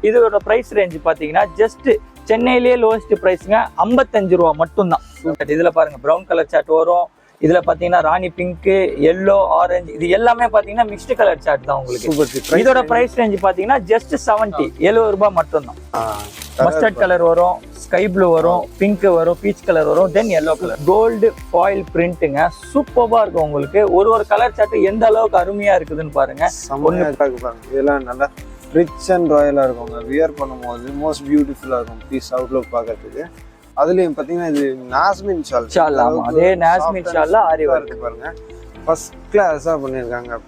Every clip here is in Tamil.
இதோட பிரைஸ் ரேஞ்ச் பாத்தீங்கன்னா ஜஸ்ட் சென்னையிலேயே லோவஸ்ட் பிரைஸ்ங்க 55 ரூபா மட்டும்தான். இதுல பாருங்க ப்ரௌன் கலர் சார்ட் வரும். இதுல பாத்தீங்கன்னா ராணி பிங்க், எல்லோ, ஆரஞ்சு இது எல்லாமே பாத்தீங்கன்னா மிக்ஸ்டு கலர் சார்ட் தான் உங்களுக்கு. இதோட பிரைஸ் ரேஞ்ச் பாத்தீங்கன்னா ஜஸ்ட் 70 ரூபாய் மட்டும்தான். மஸ்டர்ட் கலர் வரும், ஸ்கை ப்ளூ வரும், பிங்க் வரும், பீச் கலர் வரும், then yellow colour. Gold foil பிரிண்ட்டுங்க, சூப்பர்பா இருக்கும் உங்களுக்கு. ஒரு கலர் சார்ட் எந்த அளவுக்கு அருமையா இருக்குதுன்னு பாருங்க. இதெல்லாம் நல்லா ரிச் அண்ட் ராயலா இருக்குங்க. வியர் பண்ணும்போது மோஸ்ட் பியூட்டிஃபுல்லா இருக்கும் பீஸ் அவுட்லுக் பார்க்கிறதுக்கு. அதுலயும் பாத்தீங்கன்னா இது நாஸ்மின் ஷால். அதே நாஸ்மின் ஷால்ல ஆரி வர்க் பாருங்க, ஃபர்ஸ்ட் கிளாஸா பண்ணிருக்காங்க.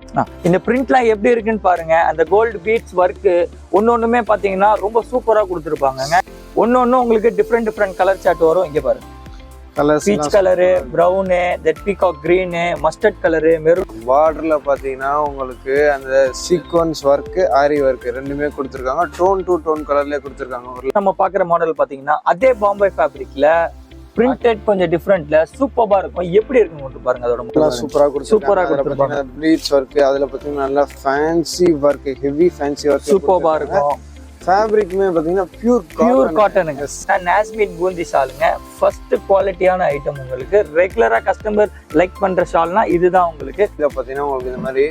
இந்த பிரிண்ட்லாம் எப்படி இருக்குன்னு பாருங்க. அந்த கோல்டு பீட்ஸ் ஒர்க் ஒன்னொன்னுமே பாத்தீங்கன்னா ரொம்ப சூப்பரா கொடுத்துருப்பாங்க. ஒன்னொன்னு உங்களுக்கு டிஃப்ரெண்ட் கலர் சார்ட் வரும். இங்க பாருங்க, பீச் colour, brown, then peacock green, mustard colour, maroon. பார்டர்ல பாத்தீங்கன்னா உங்களுக்கு அந்த சீக்வன்ஸ் ஒர்க், ஆரி ஒர்க் ரெண்டுமே கொடுத்துருக்காங்க. டோன் டு டோன் கலர்லயே கொடுத்துருக்காங்க. நம்ம பாக்குற மாடல் பாத்தீங்கன்னா அதே பாம்பே ஃபேப்ரிக்ல பிரிண்டட் கொஞ்சம் டிஃப்ரெண்ட்ல சூப்பரா இருக்கும். எப்படி இருக்குன்னு பாருங்க. அதோட சூப்பரா கொடுத்துருப்பாங்க. ப்ளீட்ஸ் ஒர்க், அதுல பாத்தீங்கன்னா நல்லா fancy work, heavy fancy work சூப்பரா இருக்கும். ஃபேப்ரிக்குமே பாத்தீங்கன்னா பியூர் காட்டனுங்க. நாஸ்மின் பூந்தி ஷாலுங்க, ஃபர்ஸ்ட் குவாலிட்டியான ஐட்டம் உங்களுக்கு. ரெகுலரா கஸ்டமர் லைக் பண்ற ஷால்னா இதுதான் உங்களுக்கு. இத பாத்தீங்கன்னா உங்களுக்கு இந்த மாதிரி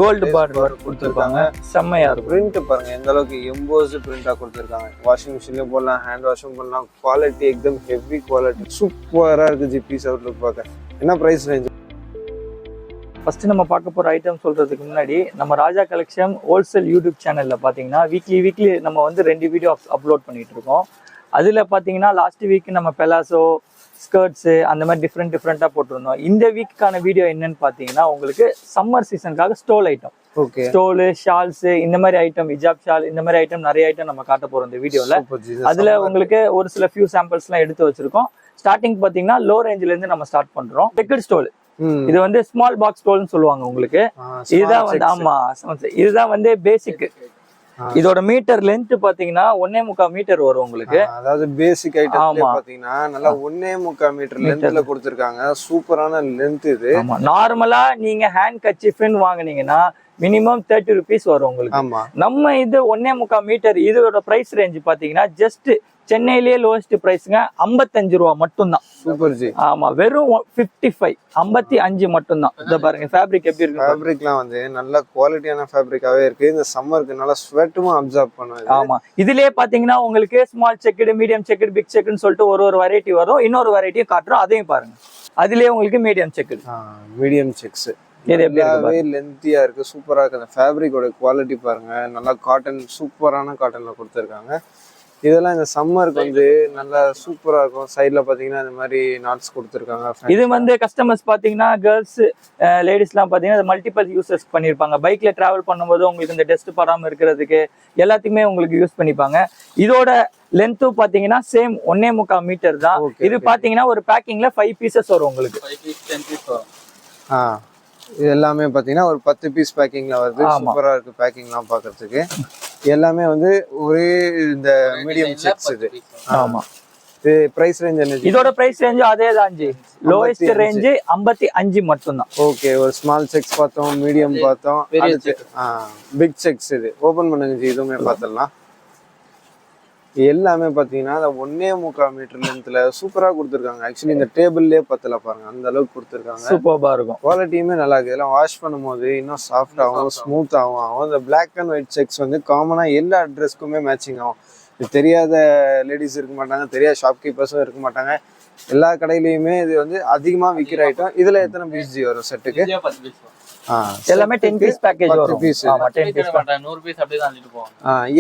கோல்டு பார்டர் ஒர்க் கொடுத்துருப்பாங்க. செம்மையா இருக்கும். பிரிண்ட் பாருங்க எந்த அளவுக்கு எம்போஸ்ட் பிரிண்டா கொடுத்துருக்காங்க. வாஷிங் மிஷின்ல போடலாம், ஹேண்ட் வாஷும் பண்ணலாம். குவாலிட்டி எக்தம் ஹெவி குவாலிட்டி, சூப்பரா இருக்கு. ஜிபிஸ் அவுட்லுக் பார்க்க. என்ன பிரைஸ் ரேஞ்ச்? ஃபர்ஸ்ட் நம்ம பார்க்க போற ஐட்டம் சொல்றதுக்கு முன்னாடி நம்ம ராஜா கலெக்ஷன் ஹோல்சேல் யூடியூப் சேனல்ல பாத்தீங்கன்னா வீக்லி நம்ம வந்து 2 வீடியோ அப்லோட் பண்ணிட்டு இருக்கோம். அதுல பாத்தீங்கன்னா லாஸ்ட் வீக் நம்ம பெலாசோ, ஸ்கர்ட்ஸ் அந்த மாதிரி டிஃப்ரெண்டா போட்டிருந்தோம். இந்த வீக்கான வீடியோ என்னன்னு பாத்தீங்கன்னா உங்களுக்கு சம்மர் சீசனுக்காக ஸ்டோல் ஐட்டம், ஸ்டோலு, ஷால்ஸ், இந்த மாதிரி ஐட்டம், ஹிஜாப் ஷால், இந்த மாதிரி ஐட்டம் நிறைய ஐட்டம் நம்ம காட்ட போறோம் இந்த வீடியோல. அதுல உங்களுக்கு ஒரு சில ஃபியூ சாம்பிள்ஸ் எல்லாம் எடுத்து வச்சிருக்கோம். ஸ்டார்டிங் பாத்தீங்கன்னா லோ ரேஞ்சில இருந்து நம்ம ஸ்டார்ட் பண்றோம். செக்கட் ஸ்டோல், இது வந்து ஸ்மால் பாக்ஸ் ஸ்டோல்னு சொல்லுவாங்க உங்களுக்கு. இதுதான் வந்து ஆமா, இதுதான் வந்து பேசிக். இதோட மீட்டர் லென்த் பாத்தீங்கன்னா 1.25 மீட்டர் வரும் உங்களுக்கு. அதாவது பேசிக் ஐட்டம் பாத்தீங்கன்னா நல்லா 1.25 மீட்டர் லென்த்ல கொடுத்திருக்காங்க. சூப்பரான லென்த் இது. ஆமா, நார்மலா நீங்க ஹேண்ட் கர்ச்சீஃப்னு வாங்குனீங்கன்னா மினிமம் 30 ருபீஸ் வரும் உங்களுக்கு. நம்ம இது 1.25 மீட்டர். இதோட பிரைஸ் ரேஞ்ச் பாத்தீங்கன்னா ஜஸ்ட் சென்னையிலேயே லோவஸ்ட் பிரைஸ்ங்க 55 ரூபா மட்டும்தான். Super G. ஆமா, வெறும் 55 மட்டும்தான். இத பாருங்க ஃபேப்ரிக் எப்படி இருக்கு. ஃபேப்ரிக்லாம் வந்து நல்ல குவாலிட்டியான ஃபேப்ரிக்காவே இருக்கு. இந்த சம்மருக்கு நல்லா ஸ்வெட்டும் அப்சார்ப் பண்ணுது. ஆமா, இதுலயே பாத்தீங்கன்னா உங்களுக்கு small checked, medium checked, big செக்குன்னு சொல்லிட்டு ஒரு வெரைட்டி வரும். இன்னொரு வெரைட்டியும் காட்டுறோம், அதையும் பாருங்க. அதுலயே உங்களுக்கு மீடியம் செக்குடு, மீடியம் செக்ஸ் லென்த்தியா இருக்கு. சூப்பரா இருக்கு. அந்த ஃபேப்ரிக்கோட குவாலிட்டி பாருங்க. நல்லா காட்டன், சூப்பரான காட்டன்ல கொடுத்துருக்காங்க. இதெல்லாம் இந்த சம்மருக்கு வந்து நல்லா சூப்பரா இருக்கும். சைட்ல பாத்தீங்கன்னா இந்த மாதிரி நாட்ஸ் கொடுத்துருக்காங்க. இது வந்து கஸ்டமர்ஸ் பாத்தீங்கன்னா கேர்ள்ஸ், லேடிஸ் எல்லாம் பாத்தீங்கன்னா மல்டிபிள் யூசஸ் பண்ணிருப்பாங்க. பைக்ல டிராவல் பண்ணும்போது உங்களுக்கு இந்த டஸ்ட் படாம இருக்கிறதுக்கு எல்லாத்துக்குமே உங்களுக்கு யூஸ் பண்ணிப்பாங்க. இதோட லென்த்தும் பாத்தீங்கன்னா சேம் 1.25 மீட்டர் தான். இது பாத்தீங்கன்னா ஒரு பேக்கிங்ல 5 பீசஸ் வரும் உங்களுக்கு. இது எல்லாமே பாத்தீங்கன்னா ஒரு 10 பீஸ் பேக்கிங்ல வருது. சூப்பரா இருக்கு பேக்கிங்லாம் பாக்குறதுக்கு. எல்லாமே வந்து ஒரே இந்த மீடியம் செக்ஸ் இது. ஆமா, இது பிரைஸ் ரேஞ்ச் என்ன? இதோட பிரைஸ் ரேஞ்ச் அதே தான் ஜி. லோயஸ்ட் ரேஞ்ச் 55 மட்டும் தான். ஓகே, ஒரு ஸ்மால் செக்ஸ் பார்த்தோம், மீடியம் பார்த்தோம், அடுத்து பிக் செக்ஸ். இது ஓபன் பண்ணுங்க ஜி, இதுவுமே பார்த்தலாம். எல்லாமே பாத்தீங்கன்னா 1.25 மீட்டர் லென்த்ல சூப்பரா கொடுத்துருக்காங்க. ஆக்சுவலி இந்த டேபிள்லயே பத்தல பாருங்க, அந்த அளவுக்கு கொடுத்துருக்காங்க. சூப்பரா இருக்கும். குவாலிட்டியுமே நல்லா இருக்கு. இதெல்லாம் வாஷ் பண்ணும்போது இன்னும் சாஃப்ட் ஆகும், ஸ்மூத் ஆகும். இந்த பிளாக் அண்ட் ஒயிட் செக்ஸ் வந்து காமனா எல்லா ட்ரெஸ்க்குமே மேட்சிங் ஆகும். இது தெரியாத லேடிஸ் இருக்க மாட்டாங்க, தெரியாத ஷாப்கீப்பர்ஸும் இருக்க மாட்டாங்க. எல்லா கடையிலயுமே இது வந்து அதிகமா விற்கிற ஐட்டம். இதுல எத்தனை பீஸ் ஜி வரும் செட்டுக்கு? எல்லாமே 10 பீஸ் பேக்கேஜ் வரும். ஆமா, 10 பீஸ் 100 பீஸ் அப்படியே தான் அள்ளிட்டு போவாங்க.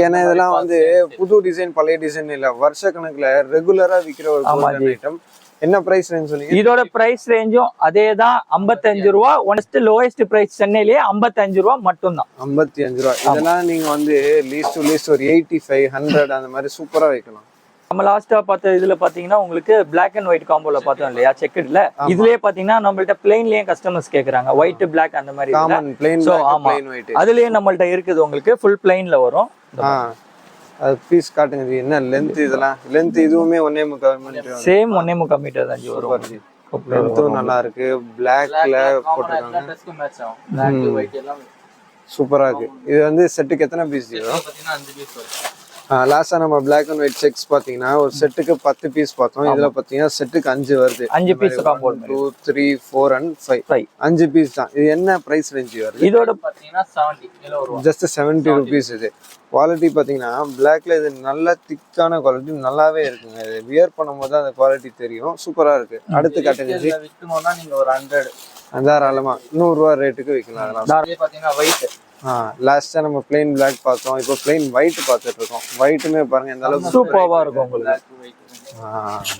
ஏன்னா இதெல்லாம் வந்து புது டிசைன், பழைய டிசைன் இல்ல, வருஷ கணக்குல ரெகுலரா விக்கிற ஒரு ஐட்டம். என்ன பிரைஸ் ரேஞ்ச் சொன்னீங்க? இதோட பிரைஸ் ரேஞ்சும் அதேதான், 55 ரூபா. ஒன்ஸ்ட் லோயஸ்ட் பிரைஸ் சென்னையிலேயே 55 ரூபா மட்டும் தான். 55 ரூபா. இதெல்லாம் நீங்க வந்து லீஸ்ட் ஒரு 85, 100 அந்த மாதிரி சூப்பரா வைக்கலாம். நம்ம லாஸ்டா பார்த்த இதுல பாத்தீங்கன்னா உங்களுக்கு பிளாக் அண்ட் ஒயிட் காம்போல பார்த்தோம் இல்லையா, செக்கட்ல. இதுலயே பாத்தீங்கன்னா நம்மள்ட்ட பிளைன்லயே கஸ்டமர்ஸ் கேக்குறாங்க, ஒயிட் பிளாக் அந்த மாதிரி. அதுலயே நம்மள்ட்ட இருக்குது உங்களுக்கு ஃபுல் பிளைன்ல வரும். அது பீஸ் காட்டுங்க. என்ன லென்த்? இதெல்லாம் லென்த் இதுவுமே 1.25 மீட்டர். சேம் 1.25 மீட்டர் தான் வரும். லென்த்தும் நல்லா இருக்கு. பிளாக்ல போட்டுருக்காங்க. சூப்பரா இருக்கு. இது வந்து செட்டுக்கு எத்தனை பீஸ் வரும்? 5 பீஸ் வரும். லாஸ்டா நம்ம பிளாக் அண்ட் ஒயிட் செக்ஸ் பாத்தீங்கன்னா ஒரு செட்டுக்கு 10 பீஸ் பார்த்தோம். இதுல பாத்தீங்கன்னா செட்டுக்கு 5 வருது. 5 பீஸ் காம்போ 2 3 4 and 5 5 பீஸ் தான். இது என்ன பிரைஸ் ரேஞ்ச் வருது? இதோட பாத்தீங்கன்னா 70 கிலோ வரும். Just 70 rupees. இது குவாலிட்டி பாத்தீங்கன்னா பிளாக்ல இது நல்ல திக்கான குவாலிட்டி நல்லாவே இருக்குங்க. இது வியர் பண்ணும்போது அந்த குவாலிட்டி தெரியும். சூப்பரா இருக்கு. அடுத்து கேட்டகரி விக்கணும்னா நீங்க ஒரு 100 தாராளமா 100 ரூபாய் ரேட்டுக்கு விற்கலாம். அதெல்லாம் இதே பாத்தீங்கன்னா ஒயிட். லாஸ்டா நம்ம பிளெயின் பிளாக் பார்த்தோம். இப்போ பிளெயின் ஒயிட் பார்த்துட்டு இருக்கோம். ஒயிட்டுமே பாருங்க எந்த அளவுக்கு சூப்பரா இருக்கும் உங்களுக்கு.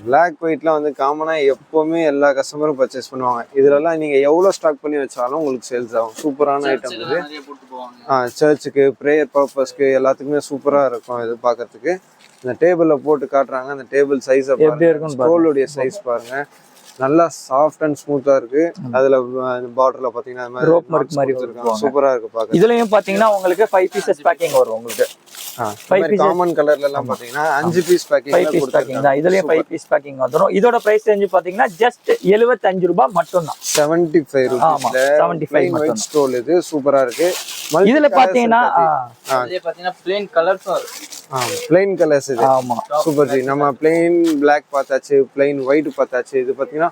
பிளாக் ஒயிட்லாம் வந்து காமனா எப்பவுமே எல்லா கஸ்டமரும் பர்ச்சேஸ் பண்ணுவாங்க. இதுலலாம் நீங்க எவ்வளவு ஸ்டாக் பண்ணி வச்சாலும் உங்களுக்கு சேல்ஸ் ஆகும். சூப்பரான ஐட்டம் இது. நிறைய போட்டு போவாங்க. சர்ச்சுக்கு ப்ரேயர் பர்பஸ்க்கு எல்லாத்துக்குமே சூப்பரா இருக்கும். இது பாக்குறதுக்கு இந்த டேபிள்ல போட்டு காட்டுறாங்க. அந்த டேபிள் சைஸ் எப்படி இருக்கும் ஸ்டோலுடைய சைஸ் பாருங்க. நல்லா சாஃப்ட் அண்ட் ஸ்மூத்தா இருக்கு. அதுல பார்டர்ல பாத்தீங்கன்னா இந்த மாதிரி ரோப் மார்க் மாதிரி கொடுத்திருக்காங்க. சூப்பரா இருக்கு பாக்க. இதுலயும் பாத்தீங்கன்னா உங்களுக்கு 5 பீசஸ் பேக்கிங் வரும் உங்களுக்கு. 5 காமன் கலர்ல எல்லாம் பாத்தீங்கன்னா 5 பீஸ் பேக்கிங் 5 பீஸ் பேக்கிங் தான். இதுலயும் 5 பீஸ் பேக்கிங் வந்துரும். இதோட பிரைஸ் ரேஞ்ச் பாத்தீங்கன்னா ஜஸ்ட் 75 ரூபாய் மட்டும் தான். 75 ஆமா, ரூபாய்ல 75 மட்டும். ஒயிட் ஸ்டோல் இது சூப்பரா இருக்கு. இதுல பாத்தீங்கன்னா இதே பாத்தீங்கன்னா plain கலர்ஸும் இருக்கு. பிளைன் கலர்ஸ் இது. ஆமா, சூப்பர் ஜி. நம்ம பிளைன் பிளாக் பார்த்தாச்சு, பிளைன் ஒயிட் பார்த்தாச்சு. இது பாத்தீங்கன்னா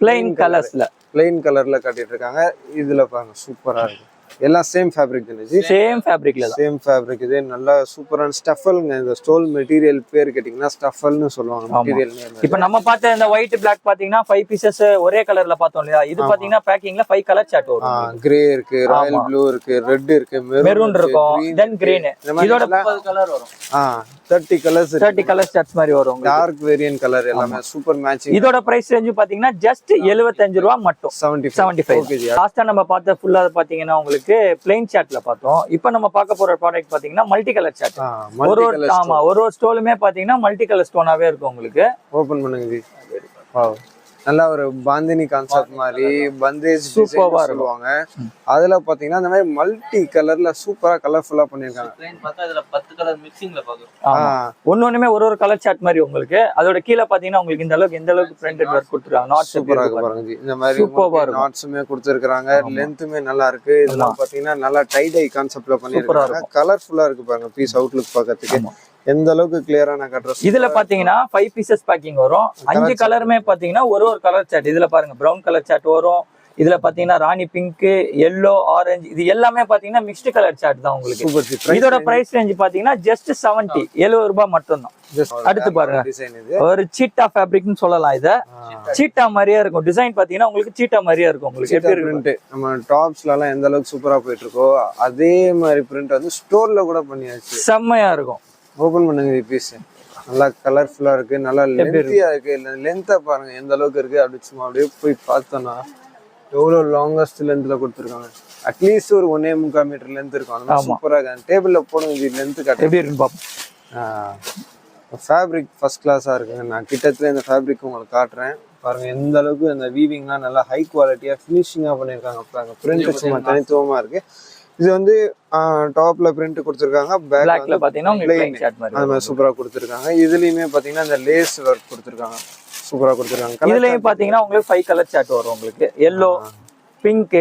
plain கலர்ஸ்ல பிளைன் கலர்ல காட்டிட்டு இருக்காங்க. இதுல பாருங்க சூப்பரா இருக்கு. எல்லாம் சேம் ஃபேப்ரிக் தானே ஜி? சேம் ஃபேப்ரிக்ல தான். Same fabric. இது நல்லா சூப்பரான ஸ்டஃபல்ங்க. இந்த ஸ்டோல் மெட்டீரியல் பேர் கேட்டிங்கன்னா ஸ்டஃபல்னு சொல்லுவாங்க. Material name. இப்போ நம்ம பார்த்த இந்த ஒயிட் பிளாக் பாத்தீங்கன்னா 5 பீசஸ் ஒரே கலர்ல பார்த்தோம் இல்லையா? இது பாத்தீங்கன்னா பேக்கிங்ல 5 கலர் சார்ட் வரும். கிரே இருக்கு, ராயல் ப்ளூ இருக்கு, ரெட் இருக்கு, மெரூன் இருக்கும், தென் கிரீன். இதோட 30 கலர் வரும். 30 கலர்ஸ் 30 கலர் சார்ட்ஸ் மாதிரி வரும். டார்க் வேரியன்ட் கலர் எல்லாமே சூப்பர் மேட்சிங். இதோட பிரைஸ் ரேஞ்ச் பாத்தீங்கன்னா ஜஸ்ட் 75 ரூபாய் மட்டும். 75. லாஸ்டா நம்ம பார்த்த ஃபுல்லா பாத்தீங்கன்னா உங்களுக்கு பிளைன் சார்ட்ல பார்த்தோம். இப்போ நம்ம பார்க்க போற ப்ராடக்ட் பாத்தீங்கன்னா மல்டி கலர் சார்ட். ஒரு ஸ்டோலுமே பாத்தீங்கன்னா மல்டி கலர் ஸ்டோனாவே இருக்கும் உங்களுக்கு. ஓபன் பண்ணுங்க ஜி. வாவ், நல்லா ஒரு பாந்தினி கான்செப்ட் மாதிரி பந்தேஜ் சூப்பரா சொல்லுவாங்க. அதுல பாத்தீங்கன்னா இந்த மாதிரி மல்டி கலர்ல சூப்பரா கலர்ஃபுல்லா பண்ணிருக்காங்க. plain பார்த்தா இதுல 10 கலர் மிக்சிங்ல பாக்குறோம். ஒன்னொண்ணுமே ஒரு கலர் சார்ட் மாதிரி உங்களுக்கு. அதோட கீழ பாத்தீங்கன்னா உங்களுக்கு இந்த அளவுக்கு எந்த அளவுக்கு பிரிண்டட் வர்க் கொடுத்துருக்காங்க. நாட் சூப்பரா இருக்கு பாருங்க ஜி. இந்த மாதிரி நாட்ஸுமே கொடுத்துருக்காங்க. லென்த்துமே நல்லா இருக்கு. இதெல்லாம் பாத்தீங்கன்னா நல்லா டை டை கான்செப்ட்ல பண்ணிருக்காங்க. கலர்ஃபுல்லா இருக்கு பாருங்க. பீஸ் அவுட்லுக் பார்க்கிறதுக்கு எந்த அளவுக்கு கிளியரா நான் கட்டுறேன். இதுல பாத்தீங்கன்னா 5 பீசஸ் பேக்கிங் வரும். 5 கலருமே பாத்தீங்கன்னா ஒரு கலர் சார்ட். இதுல பாருங்க பிரவுன் கலர் சார்ட் வரும். இதுல பாத்தீங்கன்னா ராணி பிங்க், yellow, ஆரஞ்சு, இது எல்லாமே பாத்தீங்கன்னா மிக்ஸ்டு கலர் சார்ட் தான் உங்களுக்கு. இதோட பிரைஸ் ரேஞ்ச் பாத்தீங்கன்னா ஜஸ்ட் 70 ரூபாய் மட்டும் தான். அடுத்து பாருங்க, ஒரு சீட்டா ஃபேப்ரிக்னு சொல்லலாம். இத சீட்டா மாதிரியே இருக்கும். டிசைன் பாத்தீங்கன்னா உங்களுக்கு சீட்டா மாதிரியே இருக்கும். உங்களுக்கு எப்படி பிரிண்ட் நம்ம டாப்ஸ்ல எல்லாம் எந்த அளவுக்கு சூப்பரா போயிட்டு இருக்கோ அதே மாதிரி பிரிண்ட் வந்து ஸ்டோர்ல கூட பண்ணியாச்சு. செம்மையா இருக்கும். ஓபன் பண்ணுங்க பீஸ். நல்லா கலர்ஃபுல்லா இருக்கு. நல்லா லென்த்தியா இருக்கு. லென்த்தா பாருங்க எந்த அளவுக்கு இருக்கு. அப்படி சும்மா அப்படியே போய் பார்த்தோம்னா எவ்வளவு லாங்கஸ்ட் லென்த்ல கொடுத்துருக்காங்க. அட்லீஸ்ட் ஒரு 1.25 மீட்டர் லென்த் இருக்கும். அந்த மாதிரி சூப்பரா இருக்கு. டேபிள்ல போடுங்க லென்த் காட்டு எப்படி இருக்குன்னு பாப்போம். ஃபேப்ரிக் ஃபர்ஸ்ட் கிளாஸா இருக்குங்க. நான் கிட்டத்தட்ட இந்த ஃபேப்ரிக் உங்களுக்கு காட்டுறேன் பாருங்க. எந்த அளவுக்கு இந்த வீவிங்லாம் நல்லா ஹை குவாலிட்டியா ஃபினிஷிங்கா பண்ணிருக்காங்க. பாருங்க பிரிண்ட் சும்மா தனித்துவமா இருக்கு. இது வந்து டாப்ல பிரிண்ட் கொடுத்துருக்காங்க. பேக்ல பாத்தீங்கன்னா உங்களுக்கு plain chart மாதிரி அது மாதிரி சூப்பரா கொடுத்துருக்காங்க. இதுலயுமே பாத்தீங்கன்னா இந்த லேஸ் ஒர்க் கொடுத்துருக்காங்க. சூப்பரா கொடுத்துருக்காங்க. இதுலயும் பாத்தீங்கன்னா உங்களுக்கு 5 கலர் சார்ட் வரும் உங்களுக்கு. yellow, pink,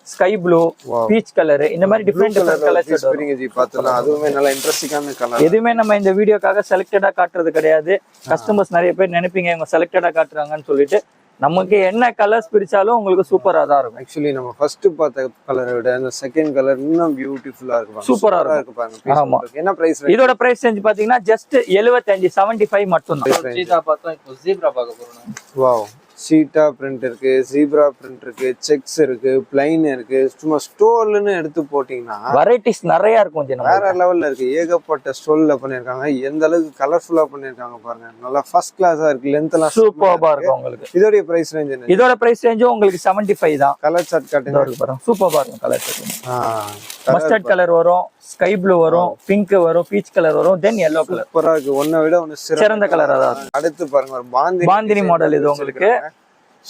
sky blue, peach colour, இந்த மாதிரி டிஃபரெண்ட் கலர் சார்ட் வரும். ஜி பார்த்தலாம். அதுவுமே நல்லா இன்ட்ரஸ்டிங்கான கலர். எதுவுமே நம்ம இந்த வீடியோக்காக செலக்டடா காட்டுறது கிடையாது. கஸ்டமர்ஸ் நிறைய பேர் நினைப்பீங்க இவங்க செலக்டடா காட்டுறாங்கன்னு சொல்லிட்டு. நமக்கு என்ன கலர்ஸ் பிடிச்சாலும் உங்களுக்கு சூப்பரா தான் இருக்கும். ஆக்சுவலி நம்ம ஃபர்ஸ்ட் பார்த்த கலரை விட அந்த செகண்ட் கலர் இன்னும் பியூட்டிஃபுல்லா இருக்கு. சூப்பரா இருக்கு பாருங்க. ஆமா. என்ன பிரைஸ்? இதோட பிரைஸ் ரேஞ்ச் பாத்தீங்கன்னா ஜஸ்ட் 75 மட்டும் தான். சீதா பார்த்தோம். இப்போ ஜீப்ரா பார்க்க போறோம். வாவ், சீட்டா பிரிண்ட் இருக்கு, ஜீப்ரா பிரிண்ட் இருக்கு, செக்ஸ் இருக்கு, பிளைன் இருக்கு. சும்மா ஸ்டோல்னு எடுத்து போட்டீங்கன்னா வெரைட்டிஸ் நிறைய இருக்கும். வேற லெவல்ல இருக்கு. ஏகப்பட்ட ஸ்டோல்ல பண்ணிருக்காங்க. எந்த அளவுக்கு கலர்ஃபுல்லா பண்ணிருக்காங்க பாருங்க. நல்லா ஃபர்ஸ்ட் கிளாஸா இருக்கு. லென்த் எல்லாம் சூப்பரா இருக்கும் உங்களுக்கு. இதோட பிரைஸ் ரேஞ்ச் என்ன? இதோட பிரைஸ் ரேஞ்ச் உங்களுக்கு 75 தான். கலர் சார்ட் காட்டுங்க பாருங்க. சூப்பரா இருக்கும் கலர் சார்ட். மஸ்டர்ட் கலர் வரும், ஸ்கை ப்ளூ வரும், பிங்க் வரும், பீச் கலர் வரும், தென் yellow கலர். சூப்பரா இருக்கு. ஒன்ன விட ஒன்னு சிறந்த கலர். அதான் அடுத்து பாருங்க ஒரு பாந்தினி மாடல். இது உங்களுக்கு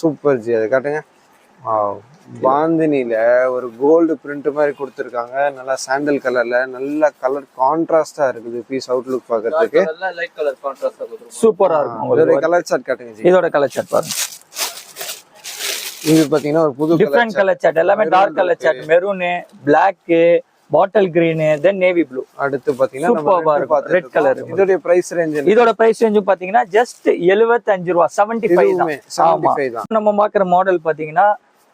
சூப்பர் ஜி. அதை காட்டுங்க. பாந்தினில ஒரு கோல்டு பிரிண்ட் மாதிரி கொடுத்துருக்காங்க. நல்லா சாண்டல் கலர்ல நல்ல கலர் கான்ட்ராஸ்டா இருக்குது. பீஸ் அவுட்லுக் பாக்குறதுக்கு லைட் கலர் கான்ட்ராஸ்டா கொடுத்துருக்காங்க. சூப்பரா இருக்கும். இதோட கலர் சார்ட் காட்டுங்க ஜி. இதோட கலர் சார்ட் பாருங்க. இது பாத்தீங்கன்னா ஒரு புது டிஃபரெண்ட் கலர் சார்ட். எல்லாமே dark colour chart. Maroon, black, bottle green, then navy blue. அடுத்து பாத்தீங்கன்னா சூப்பர்பா இருக்கும் ரெட் கலர். இதோட பிரைஸ் ரேஞ்ச் இதோட பிரைஸ் ரேஞ்சும் பாத்தீங்கன்னா ஜஸ்ட் 75 ரூபா, 75 தான். 75 தான். நம்ம பாக்குற மாடல் பாத்தீங்கன்னா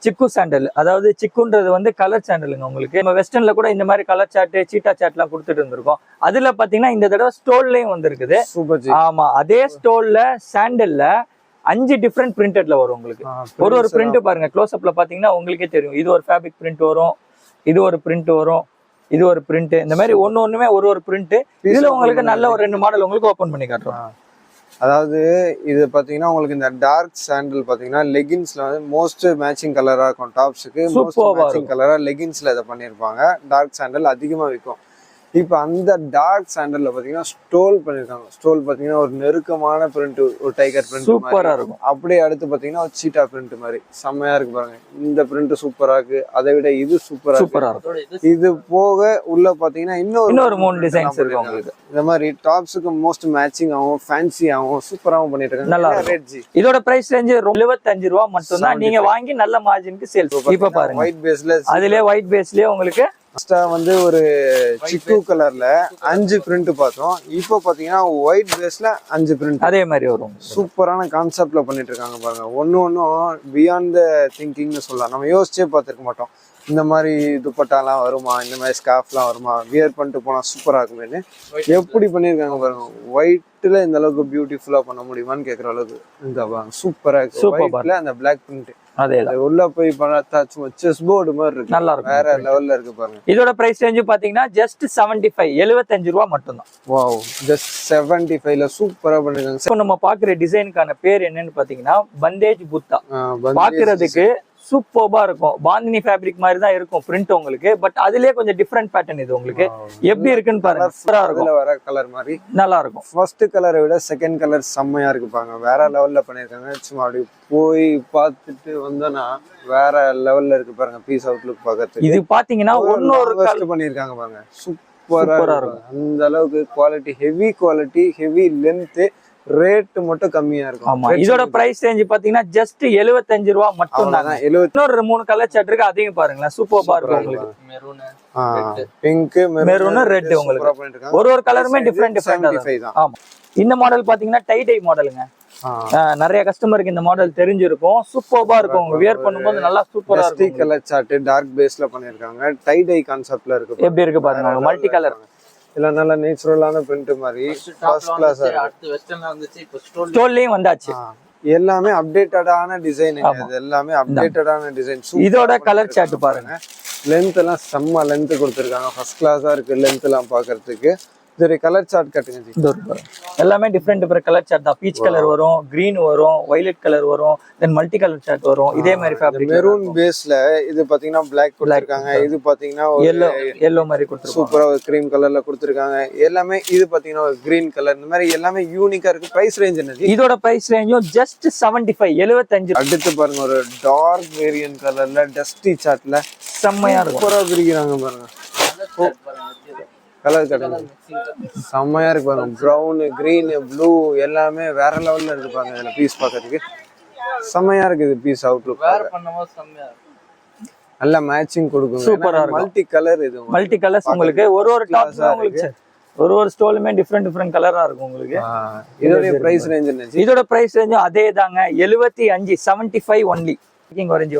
சிக்கு சாண்டல். அதாவது சிக்குன்றது வந்து கலர் சாண்டலுங்க. உங்களுக்கு நம்ம வெஸ்டர்ன்ல கூட இந்த மாதிரி கலர் சாட், சீட்டா சாட்லாம் கொடுத்துட்டு இருந்திருக்கோம். அதுல பாத்தீங்கன்னா இந்த தடவை ஸ்டோன்லயும் வந்திருக்குது. Super G. ஆமா, அதே ஸ்டோன்ல சாண்டல்ல 5 டிஃப்ரெண்ட் பிரிண்டட்ல வரும் உங்களுக்கு. ஒரு பிரிண்ட் பாருங்க, க்ளோஸ் அப்ல பாத்தீங்கன்னா உங்களுக்கே தெரியும். இது ஒரு ஃபேப்ரிக் பிரிண்ட் வரும், இது ஒரு பிரிண்ட் வரும், இது ஒரு பிரிண்ட். இந்த மாதிரி ஒண்ணுமே ஒரு பிரிண்ட். இதுல உங்களுக்கு நல்ல ஒரு 2 மாடல் உங்களுக்கு ஓபன் பண்ணி காட்டுறோம். அதாவது இது பாத்தீங்கன்னா உங்களுக்கு இந்த டார்க் சாண்டல் பாத்தீங்கன்னா லெகின்ஸ்ல வந்து மோஸ்ட் மேட்சிங் கலரா இருக்கும். டாப்ஸுக்கு மோஸ்ட் மேட்சிங் கலரா லெகின்ஸ்ல இதை பண்ணிருப்பாங்க. டார்க் சாண்டல் அதிகமா விற்கும். இப்போ அந்த டார்க் சாண்டல்ல பாத்தீங்கன்னா ஸ்டோல் பண்ணிருக்காங்க. ஸ்டோல் பாத்தீங்கன்னா ஒரு நெருக்கமான பிரிண்ட், ஒரு டைகர் பிரிண்ட் சூப்பரா இருக்கும். அப்படியே அடுத்து பாத்தீங்கன்னா ஒரு சீட்டா பிரிண்ட் மாதிரி செம்மையா இருக்கு பாருங்க. இந்த பிரிண்ட் சூப்பரா இருக்கு. அதை விட இது சூப்பரா இருக்கும். இது போக உள்ள பாத்தீங்கன்னா இன்னொரு 3 டிசைன்ஸ் இருக்கு உங்களுக்கு. இந்த மாதிரி டாப்ஸுக்கு மோஸ்ட் மேட்சிங் ஆகும், ஃபேன்சி ஆகும், சூப்பராவும் பண்ணிட்டு இருக்காங்க. நல்லா ரேட் ஜி. இதோட பிரைஸ் ரேஞ்ச் 75 ரூபா மட்டும் தான். நீங்க வாங்கி நல்ல மார்ஜினுக்கு சேல். இப்ப பாருங்க ஒயிட் பேஸ்ல, அதுலயே ஒயிட் பேஸ்லயே உங்களுக்கு ஃபர்ஸ்டா வந்து ஒரு சிக்கு கலர்ல 5 பிரிண்ட் பார்த்தோம். இப்போ பாத்தீங்கன்னா ஒயிட் பேஸ்ல 5 பிரிண்ட் அதே மாதிரி வரும். சூப்பரான கான்செப்ட்ல பண்ணிட்டு இருக்காங்க பாருங்க. ஒன்னும் பியாண்ட் த திங்கிங்னு சொல்லலாம். நம்ம யோசிச்சே பார்த்திருக்க மாட்டோம். இந்த மாதிரி துப்பட்டாலாம் வருமா, இந்த மாதிரி ஸ்கார்ஃப்லாம் வருமா, வியர் பண்ணிட்டு போனா சூப்பரா இருக்குமேனு எப்படி பண்ணிருக்காங்க பாருங்க. ஒயிட்ல இந்த அளவுக்கு பியூட்டிஃபுல்லா பண்ண முடியுமான்னு கேக்குற அளவுக்கு இந்த பாருங்க சூப்பரா இருக்கு. ஒயிட்ல அந்த பிளாக் பிரிண்ட் அதேதான். உள்ள போய் பார்த்தா சும்மா செஸ் போர்டு மாதிரி இருக்கு. நல்லா இருக்கு, வேற லெவல்ல இருக்கு பாருங்க. இதோட பிரைஸ் ரேஞ்ச் பாத்தீங்கன்னா ஜஸ்ட் 75 ரூபா மட்டும் தான். வாவ், ஜஸ்ட் 75ல சூப்பரா பண்ணிருக்காங்க. இப்போ நம்ம பாக்குற டிசைனுக்கான பேர் என்னன்னு பாத்தீங்கன்னா பந்தேஜ் புத்தா. பாக்குறதுக்கு சூப்பர்பா இருக்கும். பாந்தினி ஃபேப்ரிக் மாதிரி தான் இருக்கும் பிரிண்ட் உங்களுக்கு. பட் அதுலயே கொஞ்சம் டிஃபரெண்ட் பேட்டர்ன். இது உங்களுக்கு எப்படி இருக்குன்னு பாருங்க. சூப்பரா இருக்கும். வர கலர் மாதிரி நல்லா இருக்கும். ஃபர்ஸ்ட் கலரை விட செகண்ட் கலர் செம்மையா இருக்கு பாருங்க. வேற லெவல்ல பண்ணிருக்காங்க. சும்மா அப்படி போய் பார்த்துட்டு வந்தோம்னா வேற லெவல்ல இருக்கு பாருங்க. பீஸ் அவுட்லுக் பார்க்கறதுக்கு இது பாத்தீங்கன்னா இன்னொரு கலர் பண்ணிருக்காங்க பாருங்க. சூப்பரா இருக்கும். அந்த அளவுக்கு quality, heavy quality, heavy length, rate மட்டும் கம்மியா இருக்கும். ஆமா, இதோட பிரைஸ் ரேஞ்ச் பாத்தீங்கன்னா ஜஸ்ட் 75 ரூபா மட்டும் தான். இன்னொரு 3 கலர் சார்ட் இருக்கு, அதையும் பாருங்களேன். சூப்பர்பா இருக்கும் உங்களுக்கு. பிங்க், மெரூன், ரெட் உங்களுக்கு ஒரு கலருமே டிஃபரெண்ட். ஆமா, இந்த மாடல் பாத்தீங்கன்னா டை டை மாடலுங்க. நிறைய கஸ்டமருக்கு இந்த மாடல் தெரிஞ்சிருக்கும். சூப்பர்பா இருக்கும். உங்க வியர் பண்ணும்போது நல்லா சூப்பரா இருக்கும். கலர் சார்ட் டார்க் பேஸ்ல பண்ணிருக்காங்க. டை டை கான்செப்ட்ல இருக்கு. எப்படி இருக்கு பாருங்க, மல்டி கலர். இல்ல நல்ல நேச்சுரலான பிரிண்ட் மாதிரி ஃபர்ஸ்ட் கிளாஸா இருக்கு. அடுத்து வெஸ்டர்ன்ல வந்துச்சு, இப்போ ஸ்டோன்லயும் வந்தாச்சு. எல்லாமே அப்டேட்டடான டிசைன். இது எல்லாமே அப்டேட்டடான டிசைன். இதோட கலர் சார்ட் பாருங்க. லென்த் எல்லாம் செம்ம லென்த் கொடுத்திருக்காங்க. ஃபர்ஸ்ட் கிளாஸா இருக்கு லென்த் எல்லாம் பாக்குறதுக்கு. இதோட கலர் சார்ட் கட்டுங்க. எல்லாமே டிஃபரெண்ட் கலர் சார்ட் தான். பீச் கலர் வரும், கிரீன் வரும், வயலட் கலர் வரும், தென் மல்டி கலர் சார்ட் வரும். இதே மாதிரி ஃபேப்ரிக் மெரூன் பேஸ்ல இது பாத்தீங்கன்னா பிளாக் கொடுத்திருக்காங்க. இது பாத்தீங்கன்னா yellow மாதிரி கொடுத்திருக்காங்க. சூப்பரா ஒரு கிரீம் கலர்ல கொடுத்திருக்காங்க. எல்லாமே இது பாத்தீங்கன்னா ஒரு கிரீன் கலர். இந்த மாதிரி எல்லாமே யூனிக்கா இருக்கு. பிரைஸ் ரேஞ்ச் என்னது? இதோட பிரைஸ் ரேஞ்சும் ஜஸ்ட் 75. அடுத்து பாருங்க ஒரு டார்க் வேரியன்ட் கலர்ல டஸ்டி சார்ட்ல செம்மையா இருக்கும். சூப்பரா பிரிக்கிறாங்க பாருங்க. கலர் கட்டுங்க, செம்மையா இருக்கு பாருங்க. ப்ரௌன், கிரீன், ப்ளூ எல்லாமே வேற லெவல்ல இருக்கு பாருங்க. இதுல பீஸ் பாக்கிறதுக்கு செம்மையா இருக்கு. இது பீஸ் அவுட்லுக் வேர் பண்ணும்போது செம்மையா இருக்கு. நல்ல மேட்சிங் கொடுக்கும். சூப்பரா இருக்கு. Multi colour. இது மல்டி கலர்ஸ் உங்களுக்கு ஒரு டாப்ஸ் உங்களுக்கு ஒரு ஸ்டோலுமே டிஃபரெண்ட் கலரா இருக்கும் உங்களுக்கு. இதோட பிரைஸ் ரேஞ்ச் என்ன? இதோட பிரைஸ் ரேஞ்சும் அதே தாங்க, 75, 75 ஒன்லி.